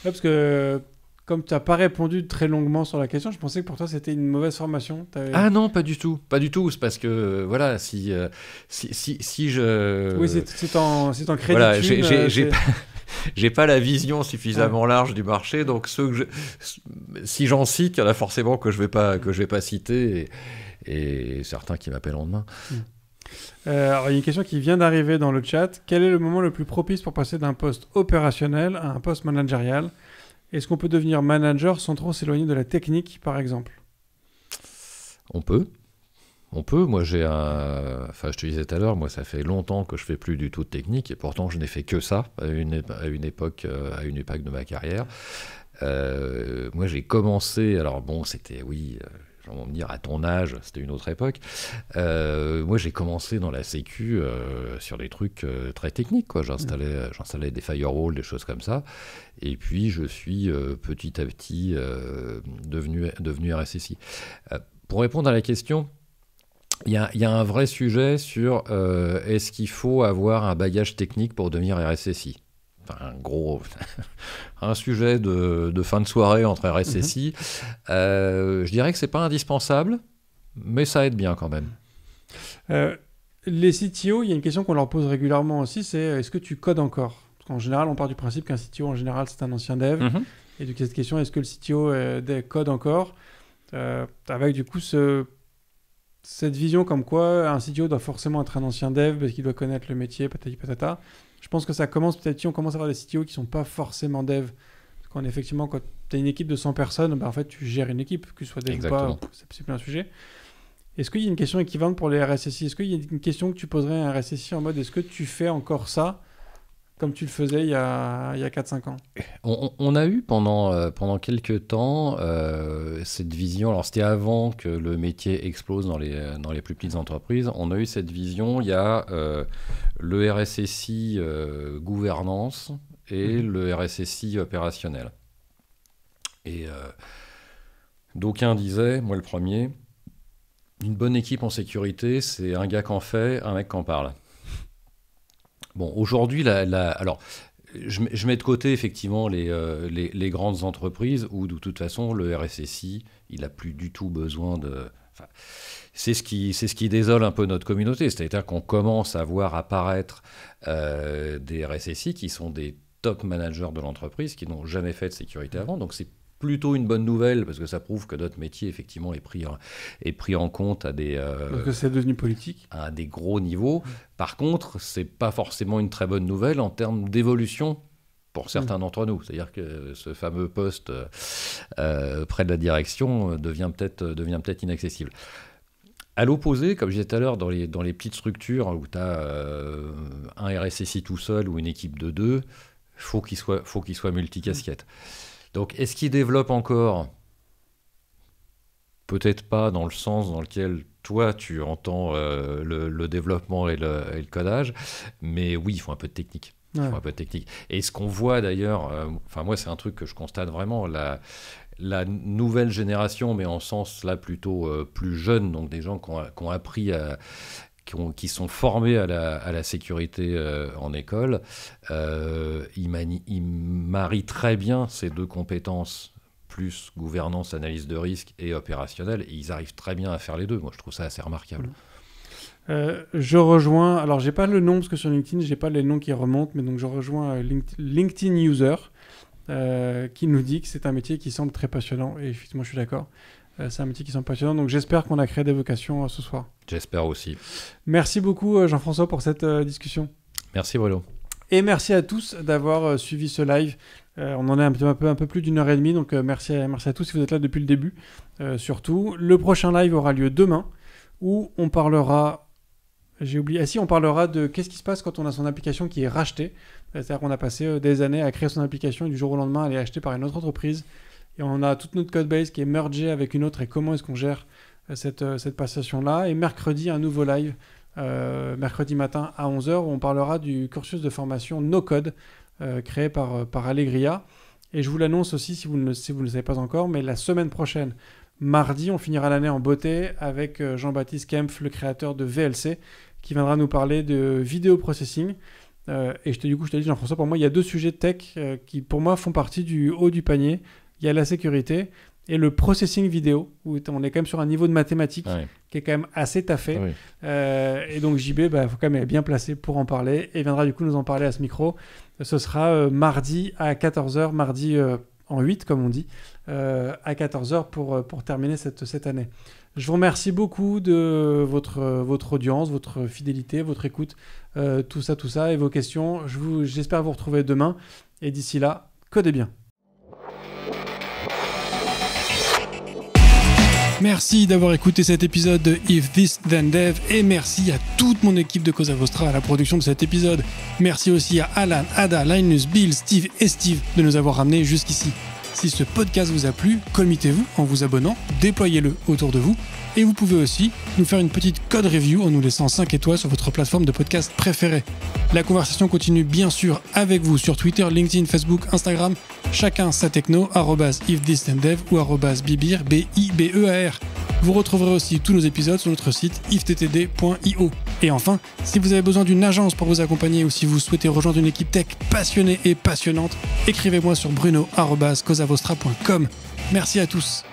Ouais, parce que comme tu n'as pas répondu très longuement sur la question, je pensais que pour toi c'était une mauvaise formation. Ah non, pas du tout. Pas du tout. C'est parce que, voilà, si je... Oui, c'est en crédit. Voilà, j'ai pas la vision suffisamment large du marché, donc si j'en cite, il y en a forcément que je vais pas citer, et certains qui m'appelleront demain. Alors, il y a une question qui vient d'arriver dans le chat. Quel est le moment le plus propice pour passer d'un poste opérationnel à un poste managérial ? Est-ce qu'on peut devenir manager sans trop s'éloigner de la technique, par exemple ? On peut. Moi, je te disais tout à l'heure, moi, ça fait longtemps que je fais plus du tout de technique, et pourtant, je n'ai fait que ça à une époque de ma carrière. Moi, j'ai commencé. Alors bon, c'était on va me dire, à ton âge, c'était une autre époque. Moi, j'ai commencé dans la sécu sur des trucs très techniques, quoi. J'installais des firewalls, des choses comme ça. Et puis, je suis petit à petit devenu RSSI. Pour répondre à la question, il y a un vrai sujet sur est-ce qu'il faut avoir un bagage technique pour devenir RSSI ? Un sujet de fin de soirée entre RSSI. Je dirais que c'est pas indispensable, mais ça aide bien quand même. Les CTO, il y a une question qu'on leur pose régulièrement aussi, c'est est-ce que tu codes encore ? Parce qu'en général, on part du principe qu'un CTO, en général, c'est un ancien dev. Et donc, cette question, est-ce que le CTO code encore ? Avec du coup cette vision comme quoi un CTO doit forcément être un ancien dev parce qu'il doit connaître le métier, patati patata. Je pense que ça commence petit à petit, on commence à avoir des CTO qui ne sont pas forcément dev. Parce qu'effectivement, quand tu as une équipe de 100 personnes, en fait, tu gères une équipe, que ce soit dev Exactement. ou pas, c'est plus un sujet. Est-ce qu'il y a une question équivalente pour les RSSI ? Est-ce qu'il y a une question que tu poserais à un RSSI en mode est-ce que tu fais encore ça comme tu le faisais il y a 4-5 ans ? On a eu pendant quelques temps cette vision, alors c'était avant que le métier explose dans les plus petites entreprises, on a eu cette vision, il y a le RSSI gouvernance et le RSSI opérationnel. Et d'aucuns disaient, moi le premier, une bonne équipe en sécurité, c'est un gars qui en fait, un mec qui en parle. Bon, aujourd'hui, alors, je mets de côté effectivement les grandes entreprises où de toute façon le RSSI, il n'a plus du tout besoin de... C'est ce qui désole un peu notre communauté, c'est-à-dire qu'on commence à voir apparaître des RSSI qui sont des top managers de l'entreprise, qui n'ont jamais fait de sécurité avant, donc c'est plutôt une bonne nouvelle parce que ça prouve que notre métier effectivement est pris en compte à des parce que c'est devenu politique à des gros niveaux. Par contre, c'est pas forcément une très bonne nouvelle en termes d'évolution pour certains d'entre nous. C'est-à-dire que ce fameux poste près de la direction devient peut-être inaccessible. À l'opposé, comme je disais tout à l'heure, dans les petites structures où tu as un RSSI tout seul ou une équipe de 2, faut qu'il soit multicasquette. Donc, est-ce qu'il développe encore ? Peut-être pas dans le sens dans lequel toi, tu entends le développement et le codage, mais oui, il faut un peu de technique. Ouais. Il faut un peu de technique. Et ce qu'on voit d'ailleurs, moi, c'est un truc que je constate vraiment, la nouvelle génération, mais en sens là plutôt plus jeune, donc des gens qui ont appris qui sont formés à la sécurité en école, ils marient très bien ces deux compétences, plus gouvernance, analyse de risque et opérationnel, et ils arrivent très bien à faire les deux. Moi, je trouve ça assez remarquable. Je rejoins, alors j'ai pas le nom parce que sur LinkedIn, j'ai pas les noms qui remontent, mais donc je rejoins LinkedIn User qui nous dit que c'est un métier qui semble très passionnant, et effectivement, je suis d'accord. C'est un métier qui semble passionnant, donc j'espère qu'on a créé des vocations ce soir. J'espère aussi. Merci beaucoup Jean-François pour cette discussion. Merci Bruno. Et merci à tous d'avoir suivi ce live. On en est un peu plus d'une heure et demie, donc merci à tous si vous êtes là depuis le début. Surtout, le prochain live aura lieu demain, où on parlera... on parlera de qu'est-ce qui se passe quand on a son application qui est rachetée. C'est-à-dire qu'on a passé des années à créer son application et du jour au lendemain, elle est achetée par une autre entreprise. Et on a toute notre codebase qui est mergée avec une autre, et comment est-ce qu'on gère cette passation-là. Et mercredi, un nouveau live mercredi matin à 11h, où on parlera du cursus de formation No Code créé par Allegria. Et je vous l'annonce aussi, si vous ne le savez pas encore, mais la semaine prochaine, mardi, on finira l'année en beauté avec Jean-Baptiste Kempf, le créateur de VLC, qui viendra nous parler de vidéo processing. Et je te dis, Jean-François, pour moi, il y a 2 sujets de tech qui, pour moi, font partie du haut du panier. Il y a la sécurité et le processing vidéo, où on est quand même sur un niveau de mathématiques qui est quand même assez taffé. Et donc, JB, faut quand même être bien placé pour en parler et viendra du coup nous en parler à ce micro. Ce sera mardi à 14h, mardi en 8, comme on dit, à 14h pour terminer cette année. Je vous remercie beaucoup de votre audience, votre fidélité, votre écoute, tout ça et vos questions. J'espère vous retrouver demain. Et d'ici là, codez bien. Merci d'avoir écouté cet épisode de If This Then Dev et merci à toute mon équipe de Cosa Vostra à la production de cet épisode. Merci aussi à Alan, Ada, Linus, Bill, Steve et Steve de nous avoir ramenés jusqu'ici. Si ce podcast vous a plu, committez-vous en vous abonnant, déployez-le autour de vous et vous pouvez aussi nous faire une petite code review en nous laissant 5 étoiles sur votre plateforme de podcast préférée. La conversation continue bien sûr avec vous sur Twitter, LinkedIn, Facebook, Instagram, chacun sa techno, @ifthisdendev ou @bibir, BIBEAR. Vous retrouverez aussi tous nos épisodes sur notre site ifttd.io. Et enfin, si vous avez besoin d'une agence pour vous accompagner ou si vous souhaitez rejoindre une équipe tech passionnée et passionnante, écrivez-moi sur bruno@cosavostra.com. Merci à tous.